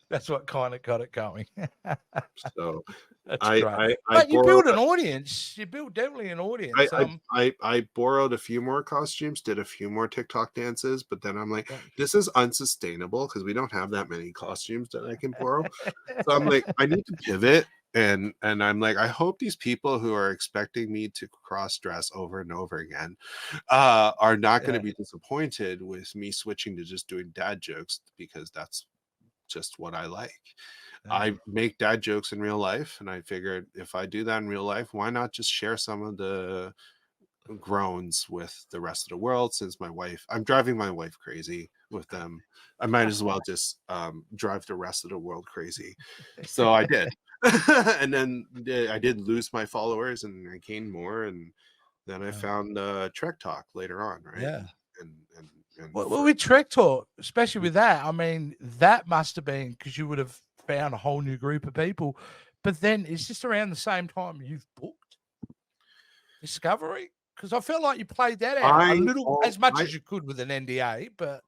That's what kind of got it going. So That's I great. I, I But you borrowed build an audience. You build definitely an I, audience. I borrowed a few more costumes, did a few more TikTok dances, but then I'm like, Yeah. this is unsustainable because we don't have that many costumes that I can borrow. So I'm like, I need to pivot. and I'm like, I hope these people who are expecting me to cross dress over and over again are not going to Yeah. be disappointed with me switching to just doing dad jokes, because that's just what I like. Yeah. I make dad jokes in real life, and I figured if I do that in real life, why not just share some of the groans with the rest of the world? Since I'm driving my wife crazy with them, I might as well just drive the rest of the world crazy. So I did. And then I did lose my followers and I gained more, and then I found Trek Talk later on, right? Yeah. And Well, with Trek Talk, especially with that, I mean, that must have been because you would have found a whole new group of people. But then it's just around the same time you've booked Discovery, because I felt like you played that out a little as much as you could with an NDA, but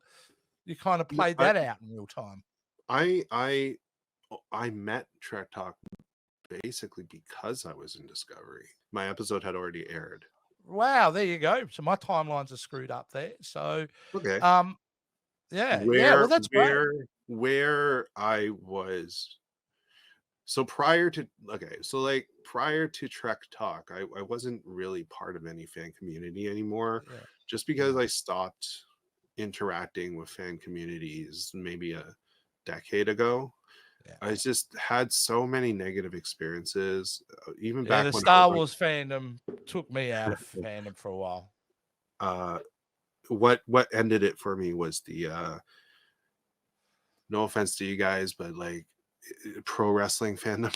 you kind of played that out in real time. I met Trek Talk basically because I was in Discovery. My episode had already aired. Wow, there you go. So my timelines are screwed up there. So, Okay. yeah. Well, that's great. Where I was. So prior to Trek Talk, I wasn't really part of any fan community anymore, Yeah. just because I stopped interacting with fan communities maybe a decade ago. Yeah. I just had so many negative experiences, even Yeah, back the when Star Wars fandom took me out of fandom for a while. What ended it for me was the no offense to you guys, but like pro wrestling fandom.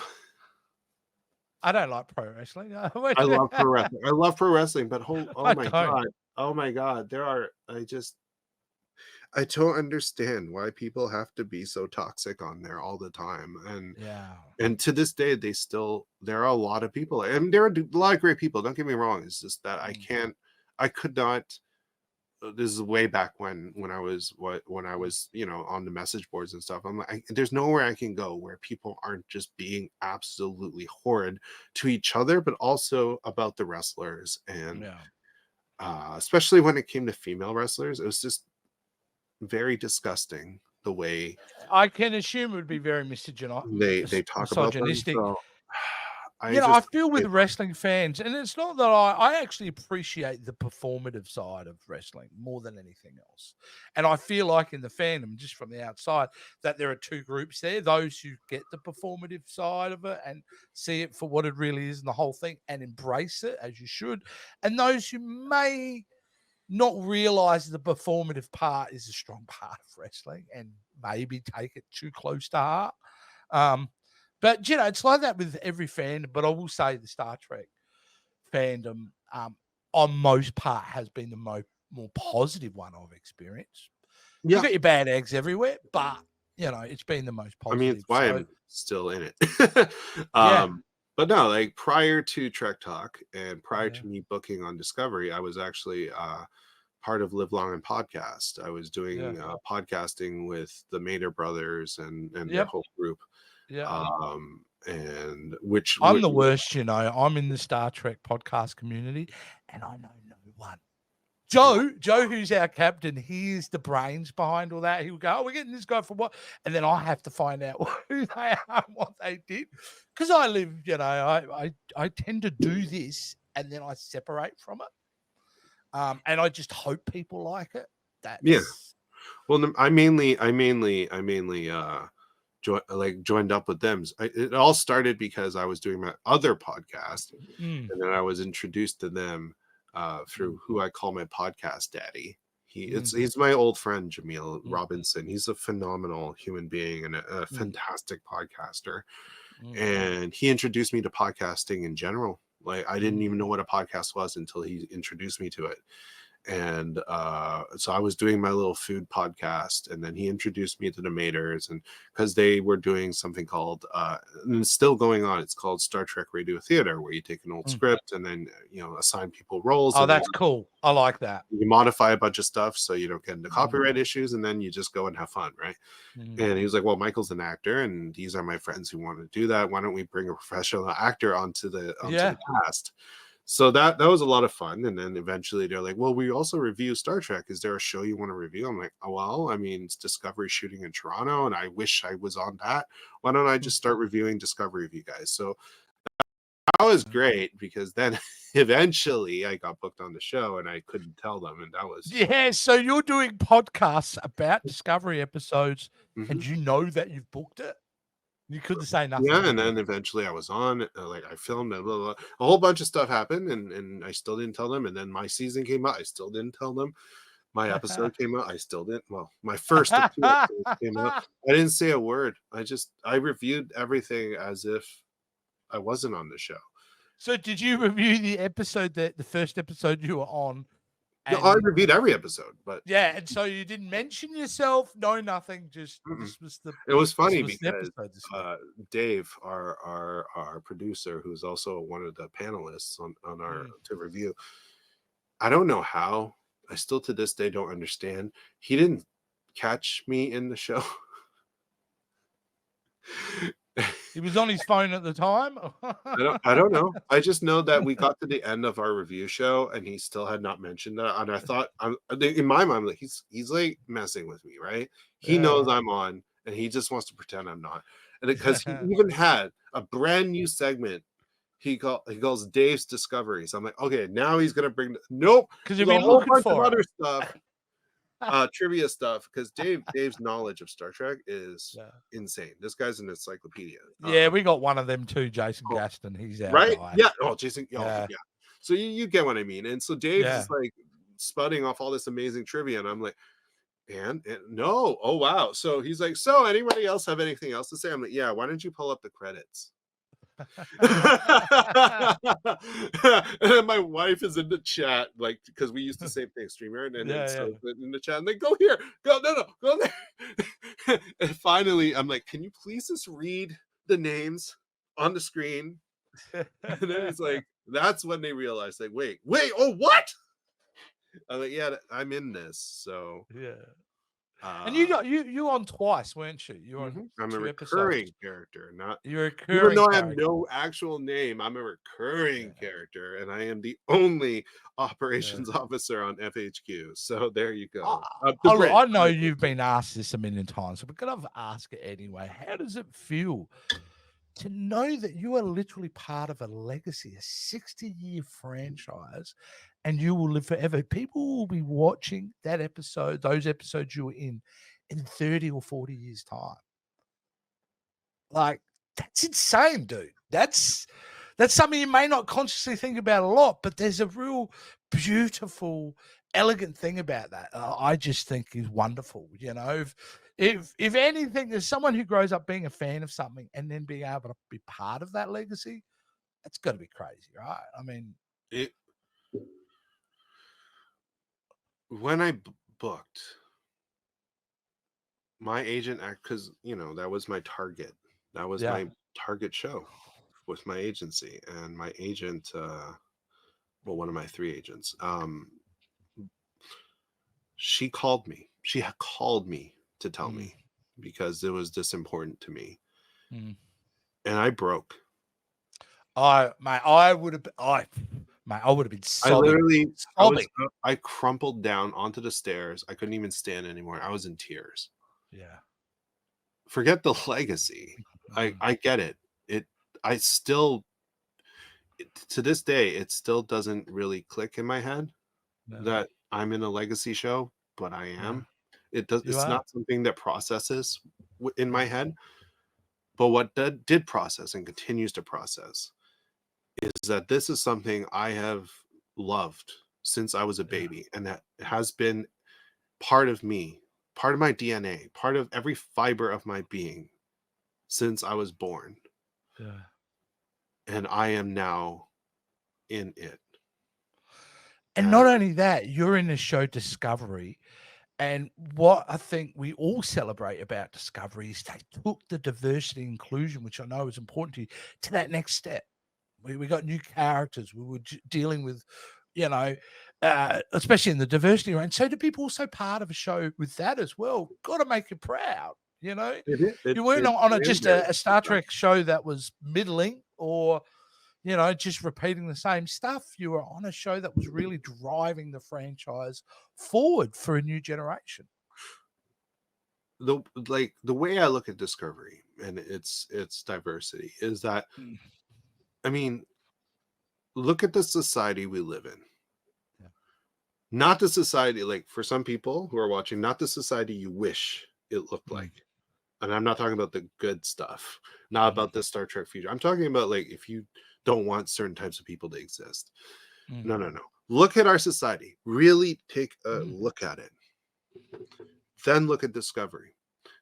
I don't like pro wrestling. I love pro wrestling. I love pro wrestling, but I don't. oh my god, I don't understand why people have to be so toxic on there all the time. Yeah. And to this day, there are a lot of people. I mean, there are a lot of great people. Don't get me wrong. It's just that I could not. This is way back when I was on the message boards and stuff. I'm like, there's nowhere I can go where people aren't just being absolutely horrid to each other, but also about the wrestlers. And especially when it came to female wrestlers, it was just very disgusting the way I can assume it would be very they talk about them. misogynistic. So I feel with wrestling fans, and it's not that I actually appreciate the performative side of wrestling more than anything else. And I feel like in the fandom, just from the outside, that there are two groups there: those who get the performative side of it and see it for what it really is and the whole thing and embrace it as you should, and those who may not realize the performative part is a strong part of wrestling and maybe take it too close to heart. But it's like that with every fandom. But I will say the Star Trek fandom, on most part, has been the more positive one I've experienced. You got your bad eggs everywhere, but it's been the most positive. I mean, it's why I'm still in it. But no, like prior to Trek Talk and prior to me booking on Discovery, I was actually part of Live Long and Podcast. I was doing podcasting with the Mader brothers and their whole group. And I'm the worst, I'm in the Star Trek podcast community and I know no one. Joe, who's our captain, he is the brains behind all that. He'll go, we're getting this guy for what? And then I have to find out who they are and what they did. Because I live, I tend to do this and then I separate from it. And I just hope people like it. Well, I mainly joined up with them. It all started because I was doing my other podcast, and then I was introduced to them through who I call my podcast daddy. He's my old friend Jamil Robinson. He's a phenomenal human being and a fantastic podcaster. And he introduced me to podcasting in general. Like I didn't even know what a podcast was until he introduced me to it. And so I was doing my little food podcast, and then he introduced me to the Maders, and because they were doing something called and it's still going on, it's called Star Trek Radio Theater, where you take an old script and then assign people roles. Oh, that's cool. I like that. You modify a bunch of stuff so you don't get into copyright issues, and then you just go and have fun, right? And he was like, well, Michael's an actor and these are my friends who want to do that. Why don't we bring a professional actor onto the cast? So that was a lot of fun. And then eventually they're like, well, we also review Star Trek. Is there a show you want to review? I'm like, oh, well, I mean, it's Discovery shooting in Toronto, and I wish I was on that. Why don't I just start reviewing Discovery with you guys? So that was great, because then eventually I got booked on the show and I couldn't tell them. And that was Yeah, so you're doing podcasts about Discovery episodes, and you know that you've booked it. You couldn't say nothing. Yeah, and then eventually I was on, like I filmed it, blah, blah, blah. A whole bunch of stuff happened, and I still didn't tell them. And then my season came out, I still didn't tell them. My episode came out, I still didn't. Well, my first of 2 episodes came out, I didn't say a word. I reviewed everything as if I wasn't on the show. So did you review the episode, the first episode you were on? No, I reviewed every episode, but yeah, and so you didn't mention yourself, no, nothing, just this was the. It was funny this was the because episode Dave, our producer, who's also one of the panelists on our to review, I don't know how. I still to this day don't understand. He didn't catch me in the show. He was on his phone at the time. I don't know. I just know that we got to the end of our review show and he still had not mentioned that. And I thought, in my mind, like he's like messing with me, right? He knows I'm on and he just wants to pretend I'm not. And because he even had a brand new segment, he calls Dave's Discoveries. I'm like, okay, now he's gonna bring nope, because you've been looking for other stuff. Trivia stuff, because Dave's knowledge of Star Trek is insane. This guy's an encyclopedia. Yeah, we got one of them too, Jason Gaston. He's our right guy. Yeah. Oh, Jason. Yeah. So you get what I mean. And so Dave's is like spouting off all this amazing trivia, and I'm like, and no, oh wow. So he's like, so anybody else have anything else to say? I'm like, yeah, why don't you pull up the credits? And then my wife is in the chat, like, because we used to say thing streamer, and then so in the chat, and they go here, go there. And finally, I'm like, can you please just read the names on the screen? And then he's like, that's when they realize, like, wait, oh, what? I'm like, yeah, I'm in this, so and you on twice, weren't you? You on I'm a recurring character, not you're a recurring. Even though I have no actual name, I'm a recurring character, and I am the only operations officer on FHQ. So there you go. I know you've been asked this a million times, but I'm gonna ask it anyway. How does it feel to know that you are literally part of a legacy, a 60-year franchise, and you will live forever? People will be watching that episode, those episodes you were in 30 or 40 years' time. Like, that's insane, dude. That's something you may not consciously think about a lot, but there's a real beautiful, elegant thing about that. I just think is wonderful. You know, if anything, there's someone who grows up being a fan of something and then being able to be part of that legacy, that's got to be crazy, right? I mean, when I booked, my agent, because that was my target. That was my target show with my agency, and my agent, one of my 3 agents, she called me. She had called me to tell me, because it was this important to me, and I broke. I would have been sobbing. I crumpled down onto the stairs. I couldn't even stand anymore. I was in tears. Yeah. Forget the legacy. I get it. I still, to this day, it still doesn't really click in my head that I'm in a legacy show, but I am. It's not something that processes in my head. But what did process and continues to process is that this is something I have loved since I was a baby, and that has been part of me, part of my DNA, part of every fiber of my being since I was born. Yeah. And I am now in it. And not only that, you're in the show Discovery. And what I think we all celebrate about Discovery is they took the diversity and inclusion, which I know is important to you, to that next step. We got new characters. We were dealing with, especially in the diversity range. So to be also part of a show with that as well, got to make you proud. You know, you weren't on just a Star Trek show that was middling, or just repeating the same stuff. You were on a show that was really driving the franchise forward for a new generation. The way I look at Discovery and its diversity is that, Mm. I mean, look at the society we live in. Yeah. Not the society, like for some people who are watching, not the society you wish it looked like. And I'm not talking about the good stuff, not about the Star Trek future. I'm talking about like if you don't want certain types of people to exist. No. Look at our society. Really take a look at it. Then look at Discovery.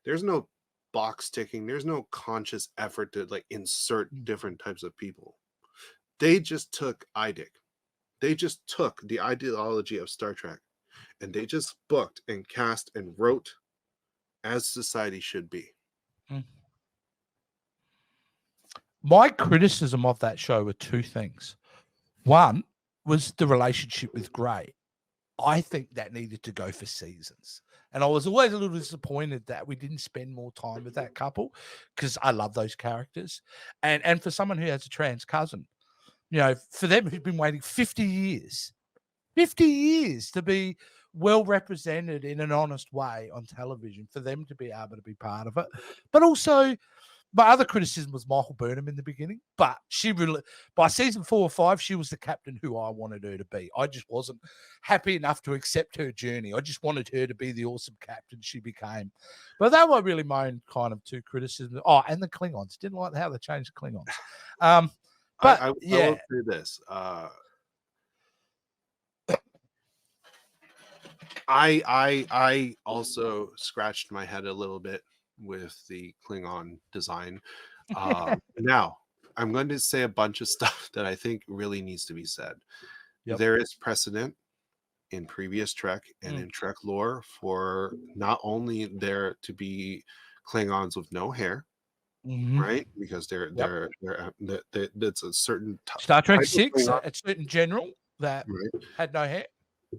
There's no box ticking. There's no conscious effort to like insert different types of people. They just took IDIC. They just took the ideology of Star Trek and they just booked and cast and wrote as society should be. My criticism of that show were two things. One was the relationship with Gray. I think that needed to go for seasons. And I was always a little disappointed that we didn't spend more time with that couple because I love those characters. And for someone who has a trans cousin, for them who've been waiting 50 years to be well represented in an honest way on television, for them to be able to be part of it. But also, my other criticism was Michael Burnham in the beginning, but she really, by season 4 or 5, she was the captain who I wanted her to be. I just wasn't happy enough to accept her journey. I just wanted her to be the awesome captain she became. But that were really my own kind of two criticisms. Oh, and the Klingons. Didn't like how they changed the Klingons. But I will say this. I also scratched my head a little bit with the Klingon design. Now, I'm going to say a bunch of stuff that I think really needs to be said. Yep. There is precedent in previous Trek and in Trek lore for not only there to be Klingons with no hair, right? Because that's a certain Star Trek 6, a certain general that had no hair.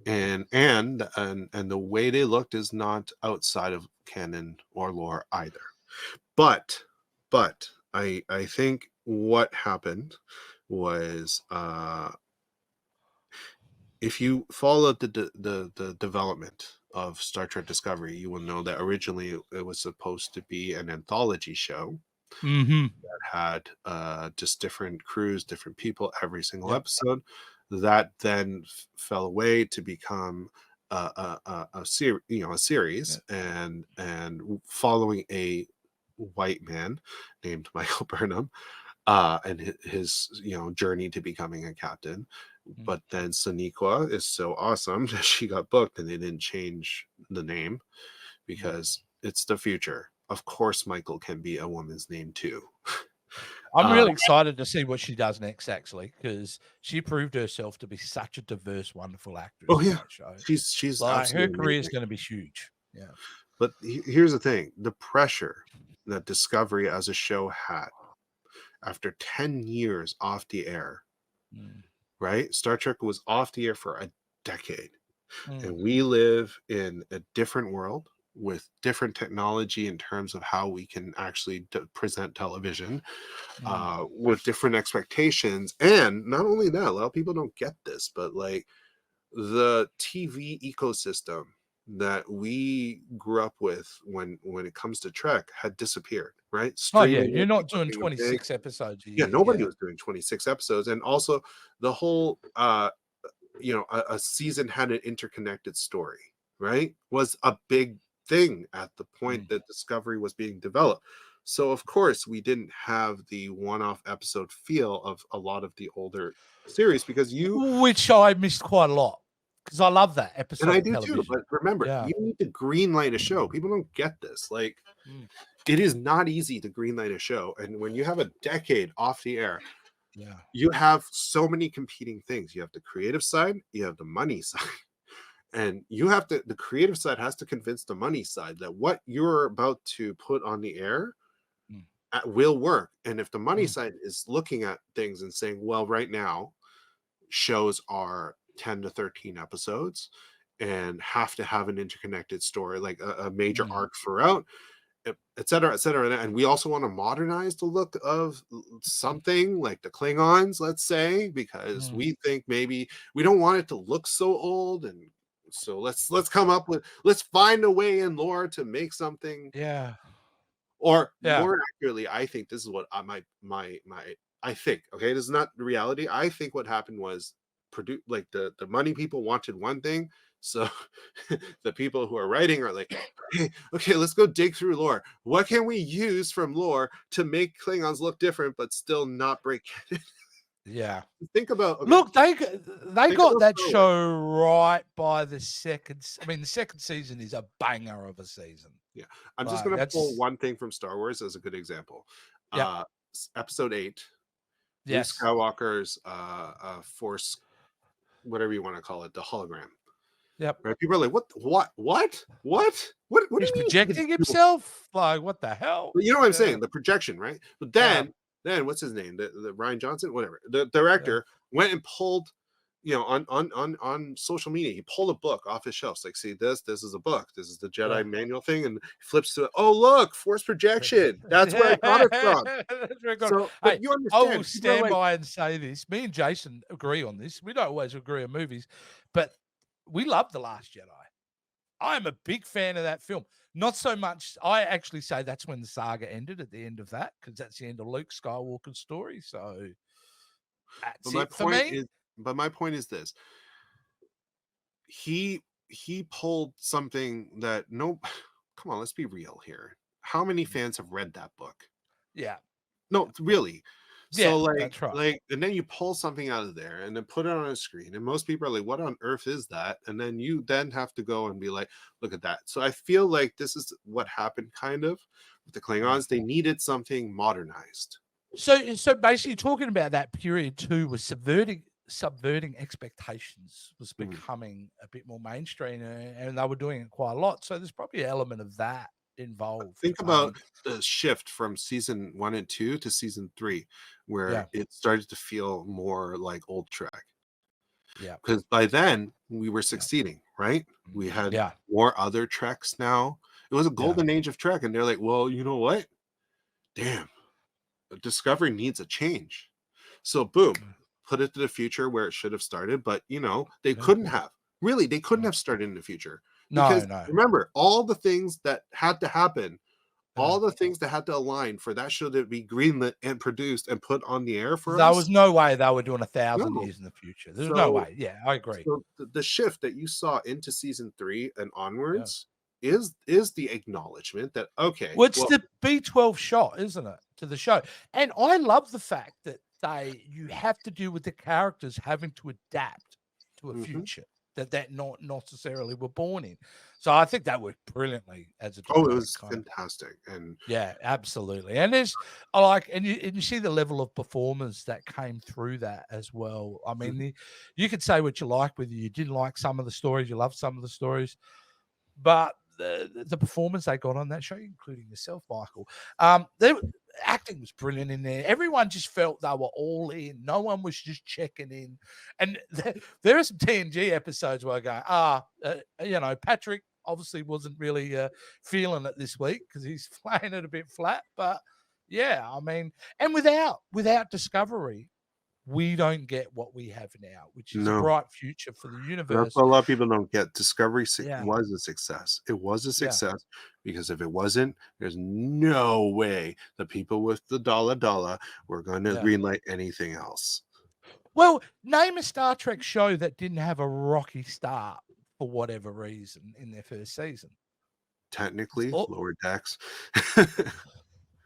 And the way they looked is not outside of canon or lore either. But I think what happened was if you follow the development of Star Trek Discovery, you will know that originally it was supposed to be an anthology show that had just different crews, different people every single episode. That then fell away to become a series, and following a white man named Michael Burnham, and his journey to becoming a captain. But then Sonequa is so awesome that she got booked, and they didn't change the name because it's the future. Of course, Michael can be a woman's name too. I'm really excited to see what she does next, actually, because she proved herself to be such a diverse, wonderful actress. Oh yeah, show. She's like her career is going to be huge. Yeah, but here's the thing: the pressure that Discovery as a show had after 10 years off the air, right? Star Trek was off the air for a decade, and we live in a different world with different technology in terms of how we can actually present television, with different expectations. And not only that, a lot of people don't get this, but like the TV ecosystem that we grew up with when it comes to Trek had disappeared, right? Streaming, you're not doing 26 episodes a year. Nobody was doing 26 episodes. And also the whole a season had an interconnected story, right? Was a big thing at the point that Discovery was being developed. So of course we didn't have the one-off episode feel of a lot of the older series, because which I missed quite a lot, because I love that episode. And I do television. Too, but remember, you need to greenlight a show. People don't get this. Like, it is not easy to greenlight a show. And when you have a decade off the air, you have so many competing things. You have the creative side, you have the money side. And you have to, the creative side has to convince the money side that what you're about to put on the air will work. And if the money side is looking at things and saying, well, right now, shows are 10 to 13 episodes and have to have an interconnected story, like a major arc throughout, et cetera, et cetera. And we also want to modernize the look of something like the Klingons, let's say, because Mm. we think maybe we don't want it to look so old. And so let's come up with, let's find a way in lore to make something, Yeah. or Yeah. more accurately, I think this is what I think, okay, this is not the reality. I think what happened was like the money people wanted one thing, so the people who are writing are like, okay, let's go dig through lore. What can we use from lore to make Klingons look different but still not break it? Yeah. Think about, okay, Look, they think got about that Star Wars. show right by the the second season is a banger of a season. Yeah, I'm just Like, gonna pull that's one thing from Star Wars as a good example. yeah. uh Episode 8, Luke Yes. Skywalker's force, whatever you want to call it, the hologram. Yep. Right? People are like, what do He's you mean? projecting himself? Like, what the hell? But you know what I'm Yeah. saying? The projection, right? But Yeah. then what's his name? The Ryan Johnson, whatever. The Yeah. director went and pulled, on social media, he pulled a book off his shelves. Like, see, this is a book. This is the Yeah. Jedi manual thing, and he flips to it. Oh, look, force projection. That's where I got it from. That's very good. So, but Hey, you I will understand, people are stand like, by and say this. Me and Jason agree on this. We don't always agree on movies, but we love The Last Jedi. I'm a big fan of that film. Not so much. I actually say that's when the saga ended, at the end of that, because that's the end of Luke Skywalker's story. So but that's my it for point me. is, this. He pulled something that, no, come on, let's be real here. How many fans have read that book? Yeah. No, really. Yeah, So that's right. and then you pull something out of there and then put it on a screen, and most people are like, what on earth is that? And then you then have to go and be like, look at that. So I feel like this is what happened kind of with the Klingons. They needed something modernized. So basically talking about that period too was subverting expectations was becoming a bit more mainstream, and they were doing it quite a lot. So there's probably an element of that involved. Think about the shift from season 1 and 2 to season 3, where Yeah. it started to feel more like old Trek. Yeah. Because by then we were succeeding, right? We had Yeah. more other Treks now. It was a golden age of Trek, and they're like, well, you know what? Damn, Discovery needs a change. So boom, put it to the future where it should have started, but they couldn't have. Really, they couldn't have started in the future. Because No. remember, all the things that had to happen, all the things that had to align for that show to be greenlit and produced and put on the air for There us. was no way they were doing 1,000 No. years in the future. There's no way. Yeah, I agree. So the shift that you saw into season 3 and onwards is the acknowledgement that, okay, well, it's the B12 shot, isn't it, to the show? And I love the fact that you have to deal with the characters having to adapt to a future that not necessarily were born in. So I think that worked brilliantly as a it was fantastic. And yeah, absolutely. And there's and you see the level of performance that came through that as well. I mean, you could say what you like, whether you didn't like some of the stories, you love some of the stories, but the performance they got on that show, including yourself, Michael, the acting was brilliant in there. Everyone just felt they were all in. No one was just checking in. And there are some TNG episodes where I go, Patrick obviously wasn't really feeling it this week because he's playing it a bit flat. But yeah, I mean, and without Discovery, we don't get what we have now, which is a bright future for the universe. That's what a lot of people don't get. Discovery was a success. It was a success because if it wasn't, there's no way the people with the dollar were going to greenlight anything else. Well, name a Star Trek show that didn't have a rocky start for whatever reason in their first season. Technically, Lower Decks.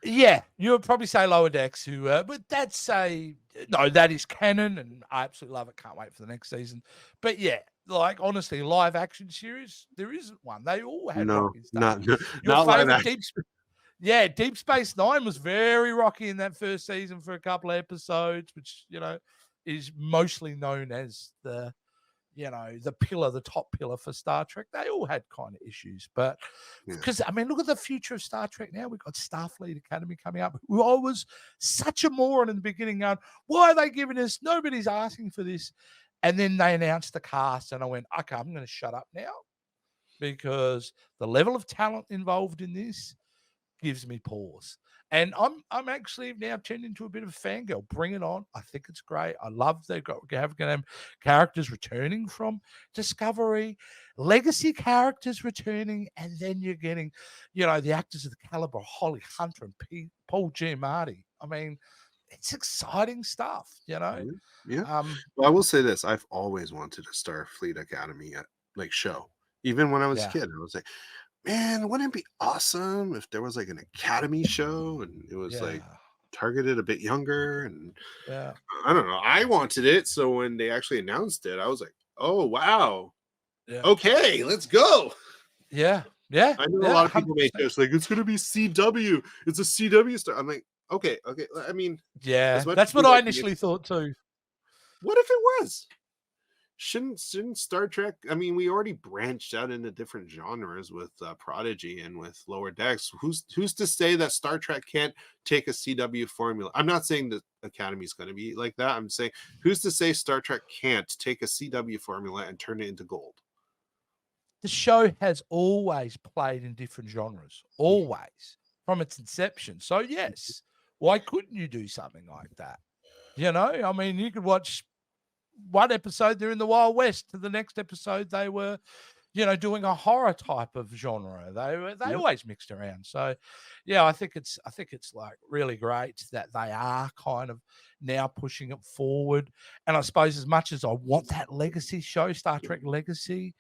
Yeah, you would probably say Lower Decks, but that is canon, and I absolutely love it. Can't wait for the next season. But yeah, like honestly, live action series, there isn't one. They all had rocky starts. Not live action. Deep Space Nine was very rocky in that first season for a couple of episodes, which is mostly known as the top pillar for Star Trek. They all had kind of issues, but because I mean, look at the future of Star Trek now. We've got Starfleet Academy coming up. I was such a moron in the beginning, going, "Why are they giving us? Nobody's asking for this." And then they announced the cast, and I went, "Okay, I'm going to shut up now," because the level of talent involved in this gives me pause. And I'm actually now turned into a bit of a fangirl. Bring it on. I think it's great. I love they've got have characters returning from Discovery, legacy characters returning, and then you're getting, the actors of the caliber of Holly Hunter and Paul Giamatti. I mean, it's exciting stuff, Yeah. Yeah. Um, Well, I will say this: I've always wanted a Starfleet Academy show. Even when I was a yeah, kid, I was like, man, wouldn't it be awesome if there was like an Academy show and it was like yeah, targeted a bit younger? And yeah, I don't know. I wanted it. So when they actually announced it, I was like, oh, wow. yeah, Okay, let's go. yeah, yeah, I know a yeah, lot of people make 100%. jokes like it's gonna be CW. It's a CW star. I'm like, okay, okay. I mean, Yeah, as much that's as we what I like to make, initially thought too. what if it was? Shouldn't Star Trek? I mean, we already branched out into different genres with Prodigy and with Lower Decks. Who's to say that Star Trek can't take a CW formula? I'm not saying that Academy is going to be like that. I'm saying who's to say Star Trek can't take a CW formula and turn it into gold? The show has always played in different genres, always from its inception. So yes, why couldn't you do something like that? I mean, you could watch one episode they're in the Wild West, to the next episode they were, doing a horror type of genre. They Yeah, always mixed around. So yeah, I think it's like really great that they are kind of now pushing it forward. And I suppose as much as I want that legacy show, Star Trek Legacy,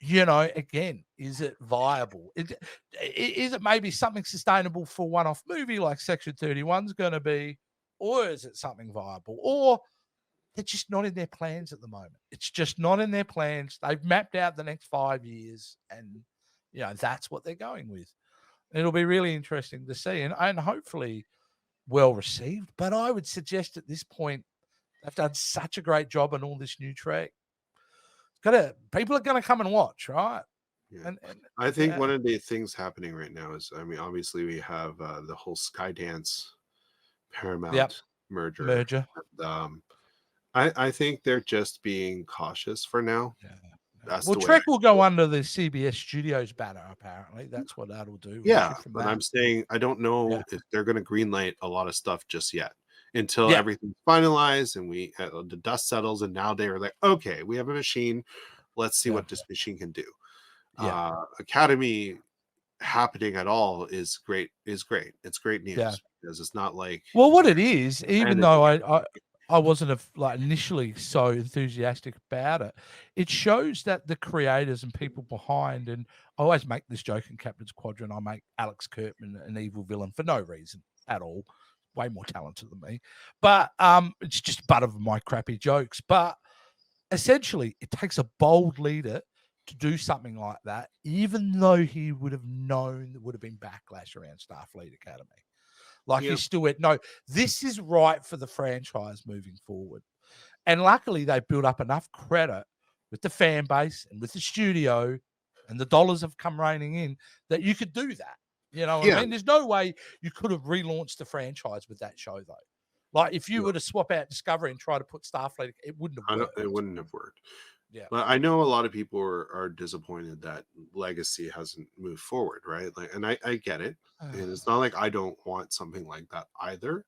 again, is it viable? Is it maybe something sustainable for one-off movie like Section 31 is going to be, or is it something viable? Or they're just not in their plans at the moment. It's just not in their plans. They've mapped out the next 5 years, and that's what they're going with. It'll be really interesting to see, and hopefully well received. But I would suggest at this point they've done such a great job on all this new track. People are gonna come and watch, right? yeah. And I think one yeah, of the things happening right now is, I mean, obviously we have the whole Skydance yep, Paramount merger. merger. And, I think they're just being cautious for now. Yeah, yeah. That's Well, the way I Trek will see go it. under the CBS Studios banner. Apparently, that's what that'll do. We'll Yeah, shift from but that. I'm saying I don't know Yeah, if they're going to greenlight a lot of stuff just yet until yeah, everything's finalized and the dust settles. And now they're like, okay, we have a machine. Let's see yeah, what this machine can do. yeah, Academy happening at all is great. Is great. It's great yeah. news because it's not like Well, what it is, even ended though again. I wasn't like initially so enthusiastic about it, it shows that the creators and people behind, and I always make this joke in Captain's Quadrant, I make Alex Kurtzman an evil villain for no reason at all. Way more talented than me. But it's just butt of my crappy jokes. But essentially, it takes a bold leader to do something like that, even though he would have known there would have been backlash around Starfleet Academy. Like he Yeah, still went, no, this is right for the franchise moving forward. And luckily, they built up enough credit with the fan base and with the studio, and the dollars have come raining in, that you could do that. You know what I yeah. mean? There's no way you could have relaunched the franchise with that show, though. Like if you No, were to swap out Discovery and try to put Starfleet, it wouldn't have I don't. It worked. wouldn't have worked. Yeah. But I know a lot of people are disappointed that Legacy hasn't moved forward, right? Like, and I get it, and it's not like I don't want something like that either.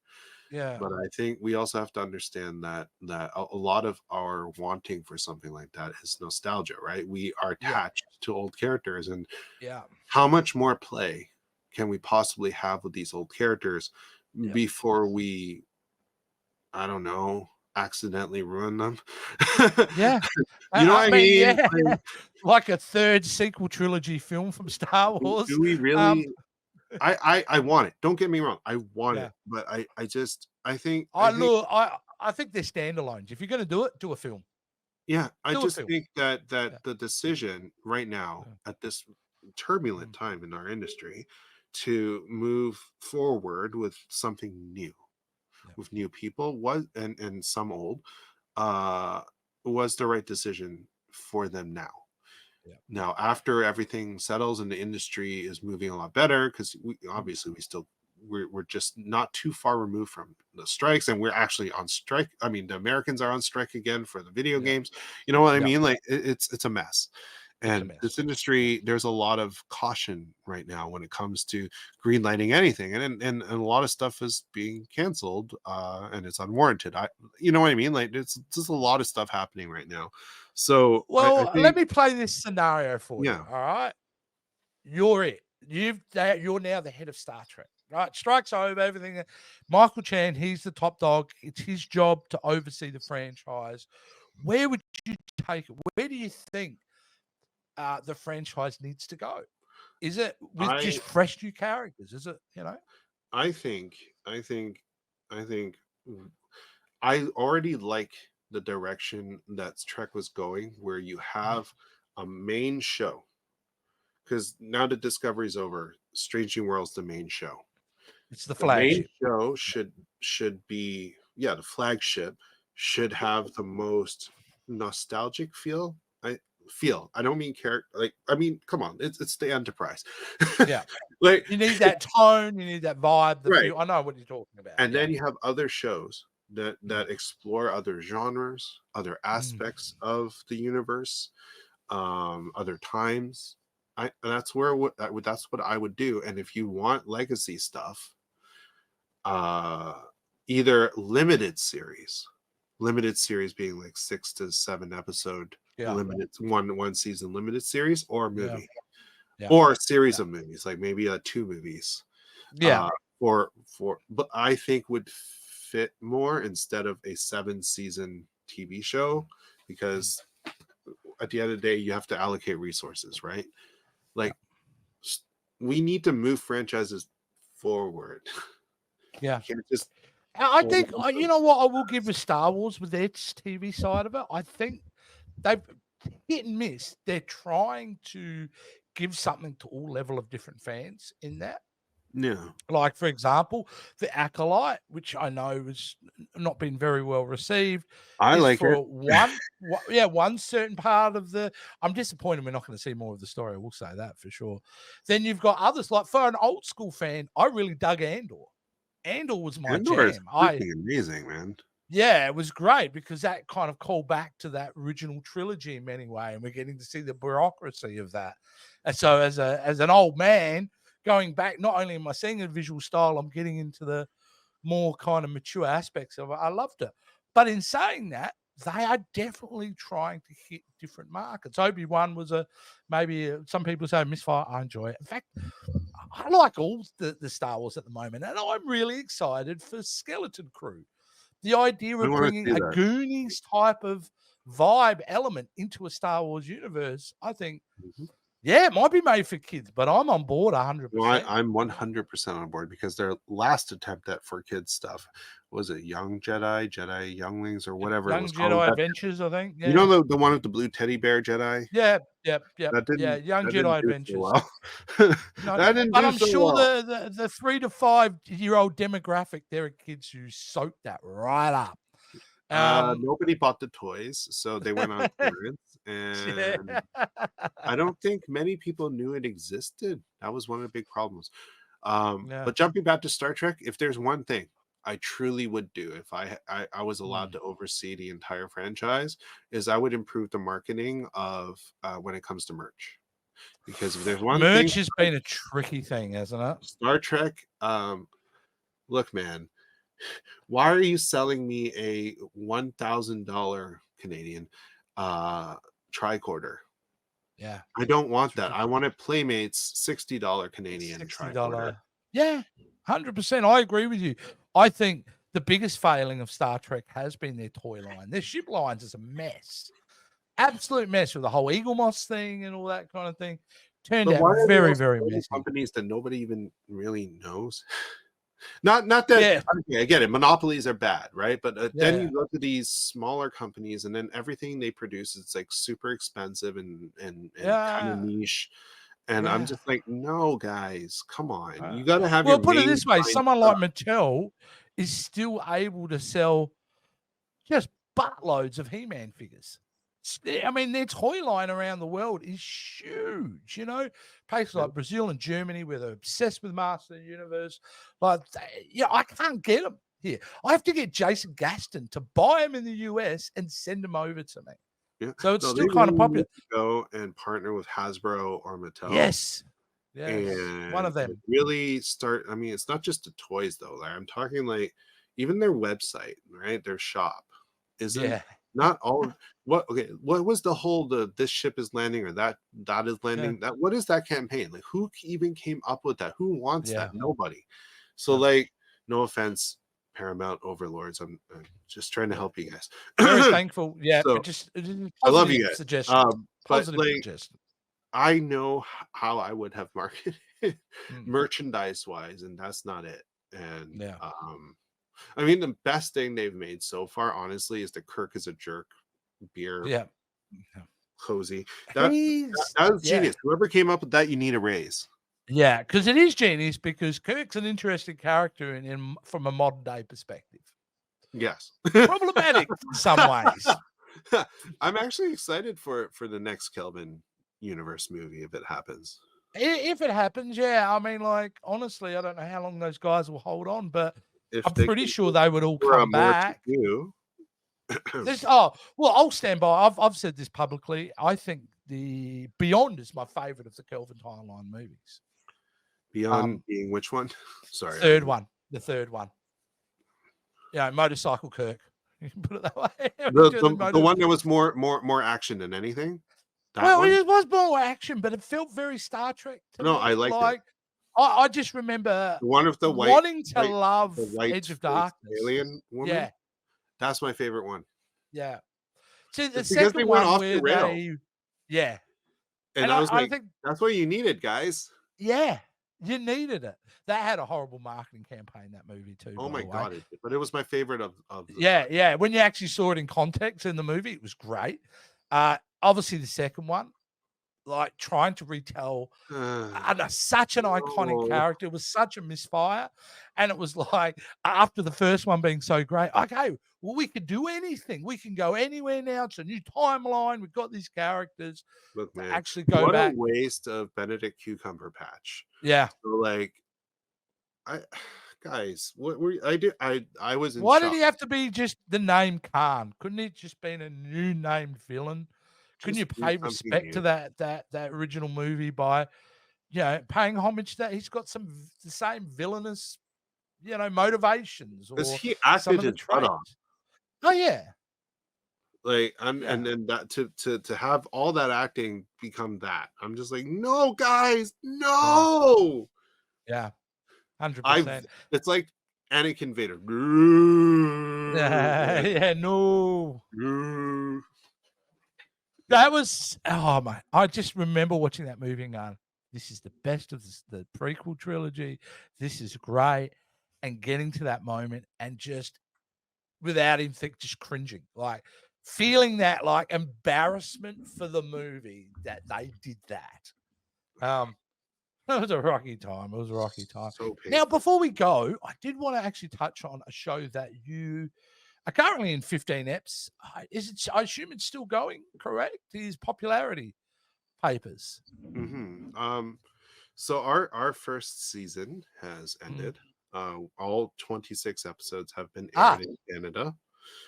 Yeah. But I think we also have to understand that a lot of our wanting for something like that is nostalgia, right? We are Yeah. attached to old characters, and Yeah. how much more play can we possibly have with these old characters Yeah. before we, I don't know, accidentally ruin them? Yeah. You know I what I mean, mean? yeah, like a third sequel trilogy film from Star Wars. Do we Um, really? I want it. Don't get me wrong. I want yeah. it, but I just I I think look, I think they're standalones. If you're going to do it, do a film. yeah, I Do a just film. think that Yeah. the decision right now Yeah. at this turbulent Mm. time in our industry to move forward with something new, Yeah. with new people was and some old uh was the right decision for them now. Yeah. Now, after everything settles and the industry is moving a lot better, because we Mm. obviously we're just not too far removed from the strikes, and we're actually on strike. I mean, the Americans are on strike again for the video Yeah. games. You know what I Yeah. mean? Like it's a mess. It's a And mess. this industry, there's a lot of caution right now when it comes to greenlighting anything, and a lot of stuff is being canceled, and it's unwarranted. You know what I mean? Like it's just a lot of stuff happening right now. So I Well, let think, me play this scenario for you. yeah, All right. You're it. You're now the head of Star Trek, right? Strikes over everything. Michael Chan, he's the top dog. It's his job to oversee the franchise. Where would you take it? Where do you think the franchise needs to go? Is it with just I fresh new characters? Is it, you know? I think I think I think I already like the direction that Trek was going, where you have a main show, because now that Discovery's over, Strange New World's the main show. It's the The main flagship. show should be, yeah, the flagship should have the most nostalgic feel. I don't mean character, like, I mean, come on, it's the Enterprise. Yeah. Like, You need that tone, you need that vibe, the right. feel. I know what you're talking about. And Yeah. then you have other shows that explore other genres, other Mm. aspects of the universe, other times. That's that's what I would do. And if you want legacy stuff, uh either limited series being like 6 to 7 episode Yeah. limited one season limited series, or Yeah. movie, Yeah. or a series Yeah. of movies, like maybe 2 movies, Yeah. but I think would fit more instead of a 7 season TV show, because at the end of the day you have to allocate resources, right? Yeah. Like, we need to move franchises forward. Yeah. You can't just I hold think, on to you know what I will give with Star Wars with its TV side of it. I think they've hit and miss. They're trying to give something to all level of different fans in that. yeah. Like, for example, The Acolyte, which I know has not been very well received, I is like it. for one certain part of the. I'm disappointed we're not going to see more of the story. I will say that for sure. Then you've got others, like for an old school fan, I really dug Andor. Andor was my Andor is jam. freaking amazing, man. Yeah, it was great because that kind of called back to that original trilogy in many ways, and we're getting to see the bureaucracy of that. And so, as an old man going back, not only am I seeing a visual style, I'm getting into the more kind of mature aspects of it. I loved it. But in saying that, they are definitely trying to hit different markets. Obi-Wan was some people say misfire. I enjoy it. In fact, I like all the Star Wars at the moment, and I'm really excited for Skeleton Crew. The idea I of want to bringing see a that. Goonies type of vibe element into a Star Wars universe, I think, Mhm. yeah, it might be made for kids, but I'm on board No, 100%. I'm 100% on board, because their last attempt at for kids stuff was it Young Jedi Younglings, or whatever it Young was called. Jedi That, Adventures, I think. you know, Yeah. the one with the blue teddy bear Jedi? Yeah. Yep. Yep. That Yeah. didn't Young that didn't Jedi do so Adventures. well. No, That didn't but do I'm so sure well. the 3 to 5-year-old demographic, there are kids who soak that right up. Nobody bought the toys, so they went on clearance, and Yeah. I don't think many people knew it existed. That was one of the big problems. Yeah. But jumping back to Star Trek, if there's one thing I truly would do if I was allowed Mm. to oversee the entire franchise, is I would improve the marketing of when it comes to merch. Because if there's one thing, Merch has been a tricky thing, hasn't it? Star Trek, look, man, why are you selling me a $1,000 Canadian tricorder? Yeah. I don't want that. Tricky. I want a Playmates $60 Canadian tricorder. $60. Yeah, 100%. I agree with you. I think the biggest failing of Star Trek has been their toy line. Their ship lines is a mess. Absolute mess with the whole Eagle Moss thing and all that kind of thing. Turned But out why are they very, also very building messy. companies that nobody even really knows? Not that, Yeah. okay, I get it. Monopolies are bad, right? But then Yeah. you go to these smaller companies, and then everything they produce is like super expensive and kind of Yeah. niche. And I'm Yeah. just like, no, guys, come on. You got to have Well, your put it main this way, line someone stuff. like Mattel is still able to sell just buttloads of He-Man figures. I mean, their toy line around the world is huge. You know, places Yeah. like Brazil and Germany, where they're obsessed with Master of the Universe. Like, yeah, I can't get them here. I have to get Jason Gaston to buy them in the US and send them over to me. Yeah. So it's No, they still kind of really popular. need to go and partner with Hasbro or Mattel Yes. Yes. One and of them. really start. I mean, it's not just the toys though. Like, I'm talking like even their website, right? Their shop isn't Yeah. not all what okay, what was the whole this ship is landing or that is Yeah. landing? That what is that campaign? Like who even came up with that? Who wants Yeah. that? Nobody. So Yeah. like, no offense, Paramount overlords. I'm just trying to Yeah. help you guys. Very thankful. Yeah. So But just I love you positive guys. suggestions. But Positive like suggestions. I know how I would have marketed Mm. merchandise wise, and that's not it. And Yeah. I mean, the best thing they've made so far, honestly, is the Kirk is a jerk beer Yeah. Yeah. cozy. He's That was yeah. genius. Whoever came up with that, you need a raise. Yeah, because it is genius because Kirk's an interesting character in from a modern day perspective. Yes. Problematic in some ways. I'm actually excited for the next Kelvin universe movie if it happens. If it happens, yeah. I mean, like, honestly, I don't know how long those guys will hold on, but If I'm they pretty can sure they would all figure out come more to back. do. Well, I'll stand by. I've said this publicly. I think the Beyond is my favorite of the Kelvin timeline movies. Beyond being which one? Sorry. The third one. Yeah, Motorcycle Kirk. You can put it that way. The one that was more action than anything. That one? It was more action, but it felt very Star Trek to No, me. I liked it. Like, I just remember The one of the wanting to love the white Edge of faced Darkness. alien woman. Yeah, That's my favorite one. yeah. See, the It's because they second went one off where the rail, they, yeah, and and I was I like, think, "That's what you needed, guys." yeah, you needed it. That had a horrible marketing campaign. That movie too. Oh By my the way, god! But it was my favorite of the yeah, time. yeah. When you actually saw it in context in the movie, it was great. Obviously, the second one, like trying to retell such an iconic No. character. It was such a misfire. And it was like, after the first one being so great, okay, well, we can do anything. We can go anywhere now. It's a new timeline. We've got these characters Look, to man, actually go what a back. waste of Benedict Cucumber Patch. Yeah. So, like, I guys, what were I was in Why did shock. he have to be just the name Khan? Couldn't he just been a new named villain? Couldn't you Just do pay something respect to new. that original movie by, paying homage to that? He's got the same villainous, motivations Because or he some acted of the his butt off. traits. Oh yeah, Like yeah, and then that to have all that acting become that. I'm just like, no, guys, yeah, no. yeah, I've 100%. it's like Anakin Vader. Yeah, no. That was my! I just remember watching that movie and going, "This is the best of the prequel trilogy. This is great." And getting to that moment and just without him just cringing, like feeling that like embarrassment for the movie that they did that. It was a rocky time. It was a rocky time. So Now, painful. before we go, I did want to actually touch on a show that you are currently in 15 eps. Is it? I assume it's still going. Correct? His popularity papers. So our first season has Mm. ended. All 26 episodes have been Ah. aired in Canada.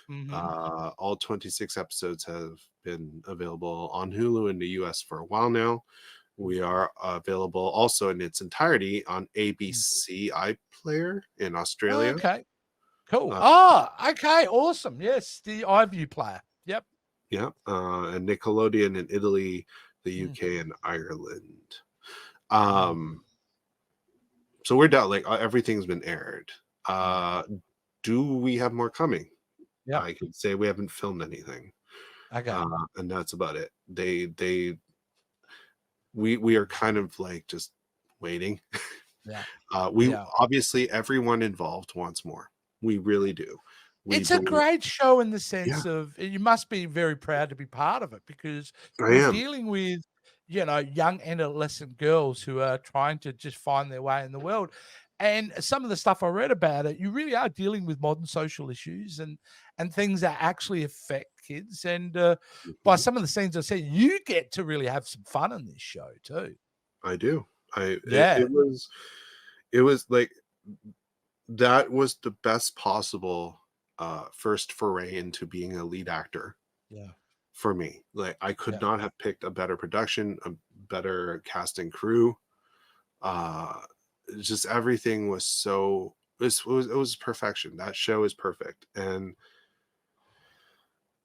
Mhm. All 26 episodes have been available on Hulu in the US for a while now. We are available also in its entirety on ABC iPlayer in Australia. Okay. Cool. Uh, Okay. Awesome. Yes, the iView player. Yep. yeah, and Nickelodeon in Italy, the Mm. UK, and Ireland. Mm. So we're done. Like everything's been aired. Do we have more coming? Yep. I can say we haven't filmed anything, Okay. and that's about it. We are kind of like just waiting. Yeah. We Yeah. obviously everyone involved wants more. We really do. It's a great show in the Yeah, sense of you must be very proud to be part of it because I you're am. dealing with, young adolescent girls who are trying to just find their way in the world. And some of the stuff I read about it, you really are dealing with modern social issues and things that actually affect kids. And by Mhm. some of the scenes I see, you get to really have some fun in this show too. I do. Yeah. It was like that was the best possible first foray into being a lead actor Yeah. for me. Like I could Yeah. not have picked a better production, a better cast and crew. Just everything was so it was perfection. That show is perfect. And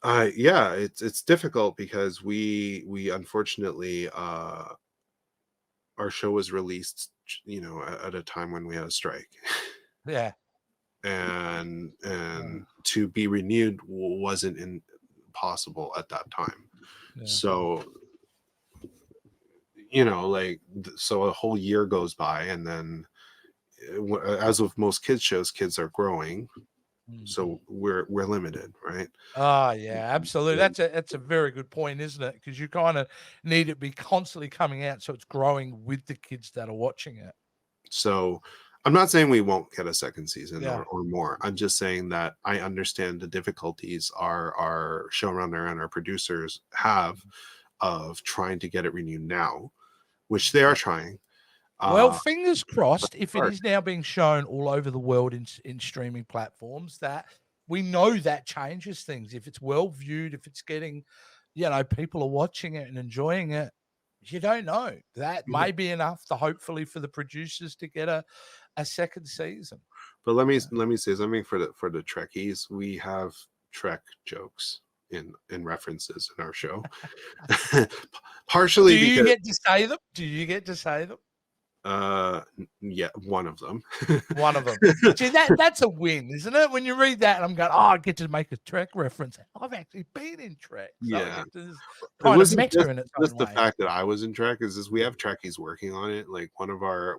yeah, it's difficult because we unfortunately our show was released, at a time when we had a strike. Yeah. And to be renewed wasn't possible at that time. Yeah. So so a whole year goes by, and then as with most kids shows, kids are growing, so we're limited, right? Oh, yeah, absolutely. That's a very good point, isn't it? Because you kind of need it to be constantly coming out so it's growing with the kids that are watching it. So I'm not saying we won't get a second season Yeah. or more. I'm just saying that I understand the difficulties our showrunner and our producers have of trying to get it renewed now, which they are trying. Well, fingers crossed, if it hard. is now being shown all over the world in streaming platforms, that we know that changes things. If it's well viewed, if it's getting, people are watching it and enjoying it, you don't know. That Yeah. may be enough to hopefully for the producers to get a second season. But let me say something for the Trekkies. We have Trek jokes in references in our show. Partially Do you because get to say them? Do you get to say them? yeah, one of them. One of them. See, that's a win, isn't it? When you read that, and I'm going, I get to make a Trek reference. I've actually been in Trek. So Yeah. it is It kind of wasn't meta in its just own the way. fact that I was in Trek is we have Trekkies working on it. Like one of our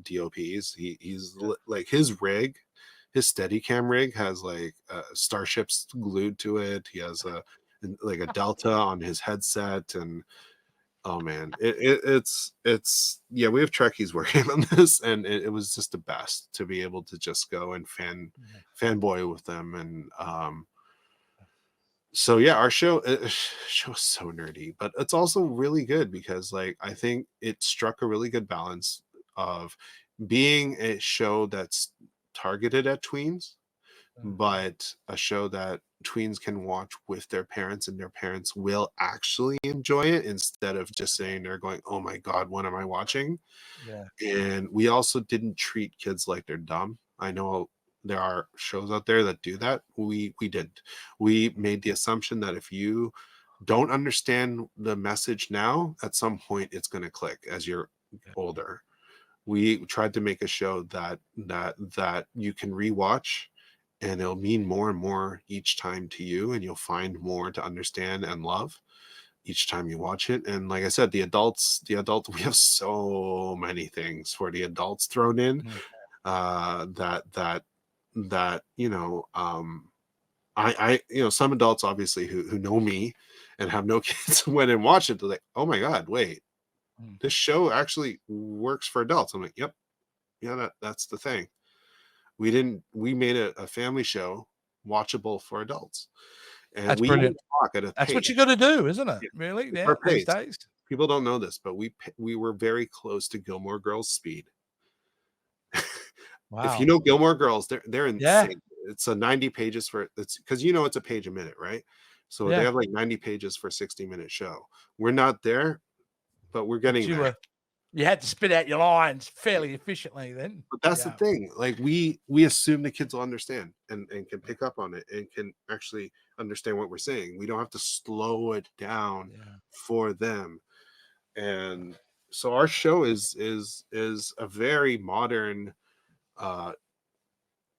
DOPs, he's like his rig, his Steadicam rig has like starships glued to it. He has like a Delta on his headset, and oh man, it's yeah, we have Trekkies working on this, and it was just the best to be able to just go and fanboy with them. And so yeah, our show show is so nerdy, but it's also really good because like I think it struck a really good balance of being a show that's targeted at tweens, but a show that tweens can watch with their parents, and their parents will actually enjoy it instead of just sitting there going, oh my god, what am I watching? Yeah. And we also didn't treat kids like they're dumb. I know there are shows out there that do that. We didn't. We made the assumption that if you don't understand the message now, at some point it's going to click as you're older. We tried to make a show that you can rewatch, and it'll mean more and more each time to you, and you'll find more to understand and love each time you watch it. And like I said, the adults, we have so many things for the adults thrown in, that I some adults obviously who know me and have no kids went and watched it. They're like, oh my god, wait, this show actually works for adults. I'm like, yep, yeah, that's the thing. We made a family show watchable for adults, and That's we brilliant. talk at a That's pace. what you got to do, isn't it? Yeah, Really? it's Yeah, our these pace. days. People don't know this, but we were very close to Gilmore Girls speed. If you Wow. know Gilmore Girls, they're Yeah. insane. It's a 90 pages for it's because it's a page a minute, right? So they Yeah. have like 90 pages for a 60-minute show. We're not there, but we're But getting there. you had to spit out your lines fairly efficiently then. But that's the thing. Like we assume the kids will understand and can pick up on it and can actually understand what we're saying. We don't have to slow it down for them. And so our show is a very modern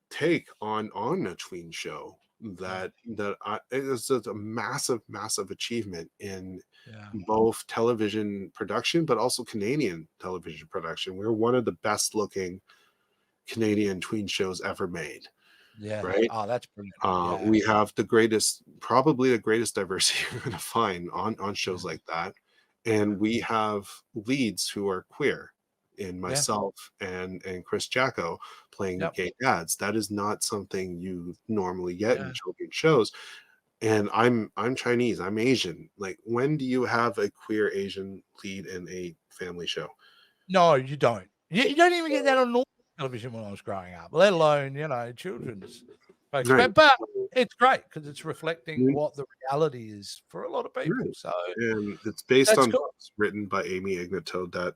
take on a tween show that it is a massive achievement in both television production, but also Canadian television production. We're one of the best looking Canadian tween shows ever made. Yeah. Right. Oh, that's brilliant. We have probably the greatest diversity you're going to find on shows like that. And we have leads who are queer in myself and Chris Jacko playing gay dads. That is not something you normally get in children's shows. And I'm Chinese, I'm Asian. Like, when do you have a queer Asian lead in a family show? No, you don't. You don't even get that on normal television when I was growing up, let alone, children's folks. Right. But It's great because it's reflecting what the reality is for a lot of people. Right. So And it's based that's on cool. books written by Amy Ignatow that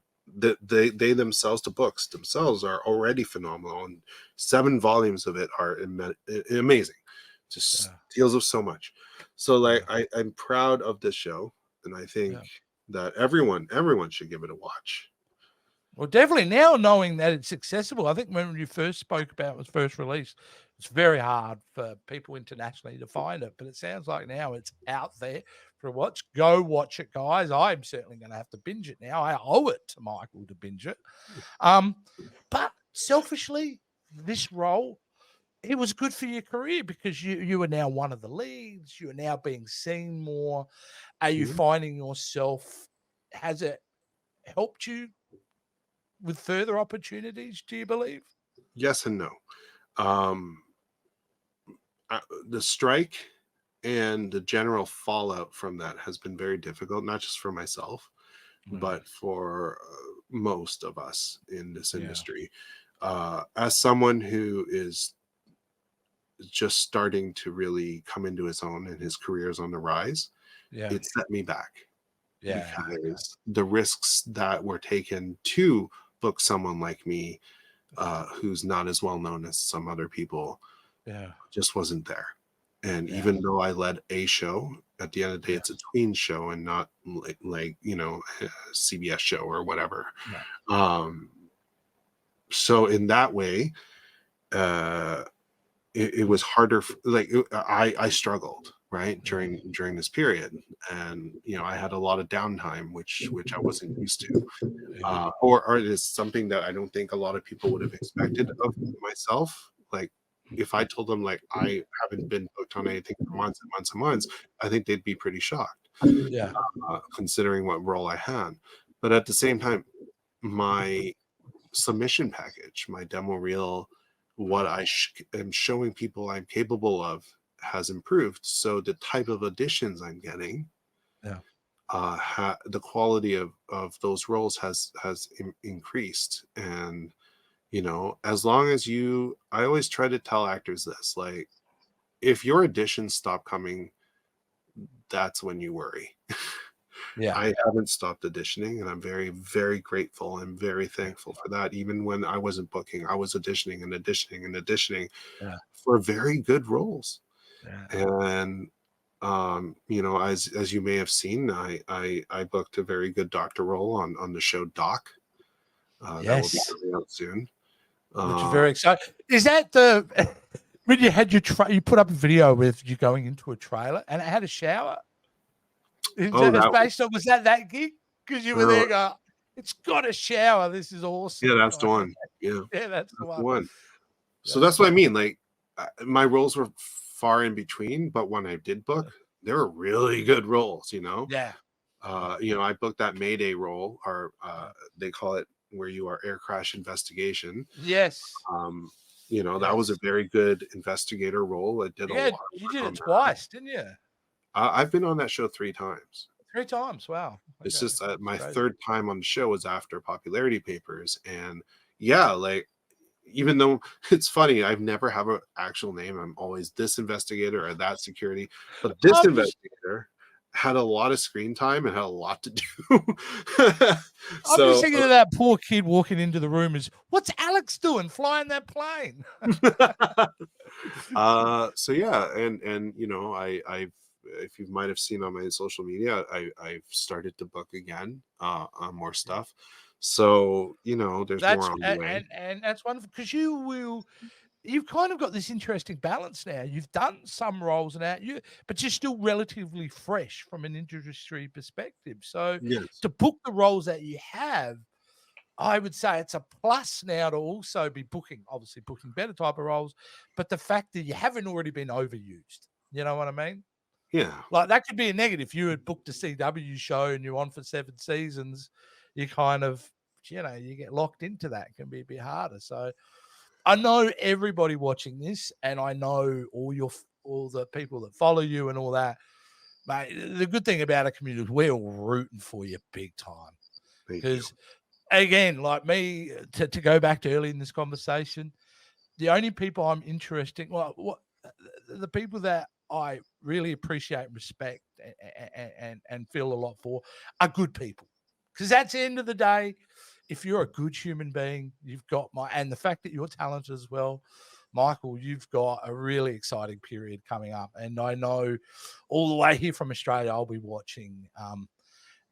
they themselves, the books themselves, are already phenomenal, and 7 volumes of it are amazing. Just Yeah, deals with so much. So like yeah, I'm proud of this show, and I think yeah. that everyone should give it a watch. Well, definitely now knowing that it's accessible. I think when you first spoke about it was first released, it's very hard for people internationally to find it. But it sounds like now it's out there for a watch. Go watch it, guys. I'm certainly going to have to binge it now. I owe it to Michael to binge it. Um, but selfishly, this role, it was good for your career because you are now one of the leads. You are now being seen more. Are you Mhm. finding yourself? Has it helped you with further opportunities, do you believe? Yes and no. Um, the strike and the general fallout from that has been very difficult, not just for myself, Mm, but for most of us in this yeah, industry. As someone who is just starting to really come into his own and his career is on the rise, yeah, it set me back yeah, okay, because the risks that were taken to book someone like me, who's not as well known as some other people, yeah, just wasn't there. And yeah, even though I led a show, at the end of the day, yeah, it's a tween show and not like a CBS show or whatever. yeah, Um, so in that way, uh, it was harder. I struggled right yeah, during this period, and I had a lot of downtime, which I wasn't used to, yeah, or it is something that I don't think a lot of people would have expected of myself. Like if I told them like I haven't been booked on anything for months and months and months, I think they'd be pretty shocked, yeah, considering what role I had. But at the same time, my submission package, my demo reel, what I am showing people I'm capable of has improved. So the type of auditions I'm getting, yeah, the quality of those roles has increased. And as long as I always try to tell actors this, like, if your auditions stop coming, that's when you worry. yeah, I haven't stopped auditioning, and I'm very, very grateful and very yeah, thankful for that. Even when I wasn't booking, I was auditioning and auditioning and auditioning yeah, for very good roles. yeah. And as you may have seen, I booked a very good doctor role on the show Doc. That will be Yes, coming out soon. which is Uh, very exciting. Is that the when you had you put up a video with you going into a trailer and it had a shower? Is oh, that it's that based on was that gig? Because you were uh, there going, it's got a shower. This is yeah, awesome. that's the Kind of. one. Yeah, Yeah, that's the that's the one. one. So Yeah. that's what I mean. Like my roles were far in between, but when I did book, they were really good roles. Yeah. Yeah. I booked that Mayday role, or they call it where you are air crash investigation. Yes. Um, that was a Yes. very good investigator role. I did a Yeah, lot of you work did on it that. twice, didn't you? I've been on that show 3 times. 3 times. Wow. It's Okay. just That's my crazy. third time on the show was after Popularity Papers, and yeah, like even though it's funny, I've never have an actual name. I'm always this investigator or that security, but this I'm just investigator had a lot of screen time and had a lot to do. I'm just So, thinking of that poor kid walking into the room is, "What's Alex doing flying that plane?" so yeah, and I've if you might have seen on my social media, I've started to book again on more stuff. So there's more That's on the a way. and that's wonderful because you've kind of got this interesting balance now. You've done some roles now, but you're still relatively fresh from an industry perspective. So Yes. to book the roles that you have, I would say it's a plus now to also be booking, obviously booking better type of roles, but the fact that you haven't already been overused. You know what I mean? Yeah. Like that could be a negative. You had booked a CW show and you're on for 7 seasons, you kind of, you get locked into that. It can be a bit harder. So I know everybody watching this, and I know all the people that follow you and all that. Mate, the good thing about a community is we're all rooting for you big time. Thank you. Because again, like me, to go back to early in this conversation, the only people I'm interested, well, the people that I really appreciate and respect and feel a lot for are good people. Because at the end of the day, if you're a good human being, you've got and the fact that you're talented as well, Michael, you've got a really exciting period coming up. And I know all the way here from Australia, I'll be watching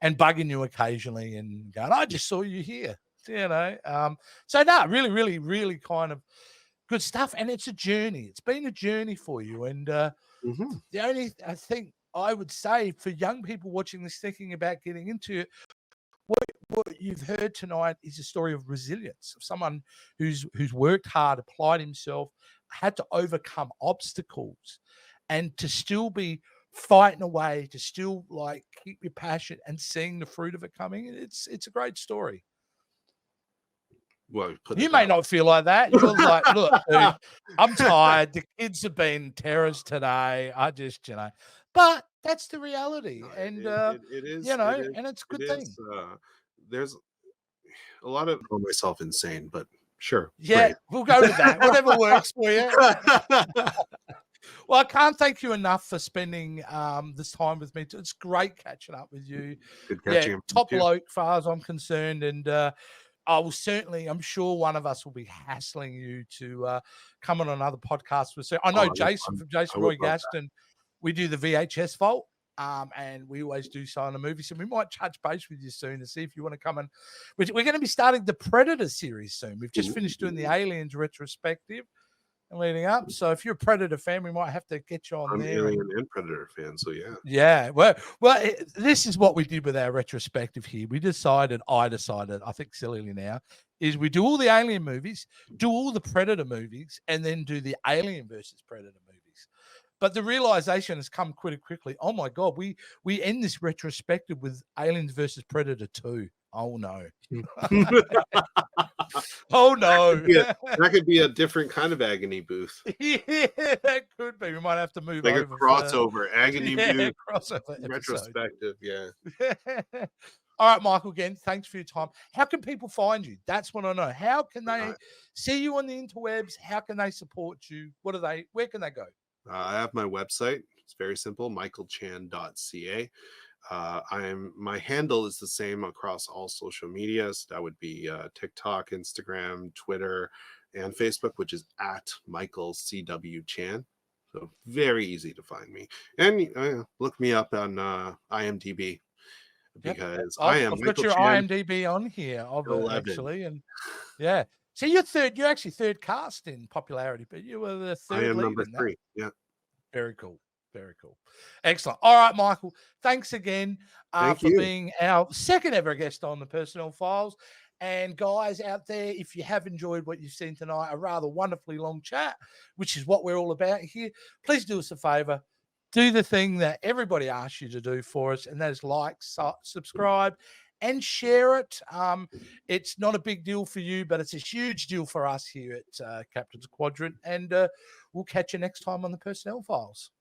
and bugging you occasionally and going, I just saw you here, So no, really, really, really kind of good stuff. And it's a journey. It's been a journey for you. And the only I think I would say for young people watching this, thinking about getting into it, what you've heard tonight is a story of resilience, of someone who's worked hard, applied himself, had to overcome obstacles, and to still be fighting away, to still like keep your passion and seeing the fruit of it coming. It's a great story. Well, you may not feel like that. You're like, look, dude, I'm tired. The kids have been terrorists today. I just, but that's the reality. No, and it is, and it's a good thing. There's a lot of myself insane, but sure. Yeah, we'll go with that. Whatever works for you. Well, I can't thank you enough for spending this time with me. It's great catching up with you. Good catching up. Top bloke, as far as I'm concerned, and I will certainly. I'm sure one of us will be hassling you to come on another podcast with. I know Jason from Jason Roy Gaston. We do the VHS Vault. And we always do silent movies, so we might touch base with you soon to see if you want to come and we're going to be starting the Predator series soon. We've just finished doing the Aliens retrospective and leading up. So if you're a Predator fan, we might have to get you on I'm there. Alien and Predator fan, so yeah. Yeah. Well, this is what we did with our retrospective here. I decided, I think sillily now, is we do all the Alien movies, do all the Predator movies, and then do the Alien versus Predator movies. But the realization has come pretty quickly. Oh my God, we end this retrospective with Aliens versus Predator 2. Oh no. Oh no. That could be a different kind of agony booth. Yeah, that could be. We might have to move like over. A crossover, agony booth, crossover retrospective. Yeah. All right, Michael, again, thanks for your time. How can people find you? That's what I know. How can they see you on the interwebs? How can they support you? Where can they go? I have my website. It's very simple, michaelchan.ca. My handle is the same across all social medias. That would be TikTok, Instagram, Twitter, and Facebook, which is at Michael CW Chan. So very easy to find me. And look me up on IMDb because I've got your Chan, IMDb on here, actually, and yeah. So you're actually third cast in popularity, but you were the third. I am number 3. Yeah. Very cool. Very cool. Excellent. All right, Michael. Thanks again for being our second ever guest on the Personnel Files. And guys out there, if you have enjoyed what you've seen tonight, a rather wonderfully long chat, which is what we're all about here, please do us a favor. Do the thing that everybody asks you to do for us, and that is like, subscribe, and share it. It's not a big deal for you, but it's a huge deal for us here at Captain's Quadrant. And we'll catch you next time on the Personnel Files.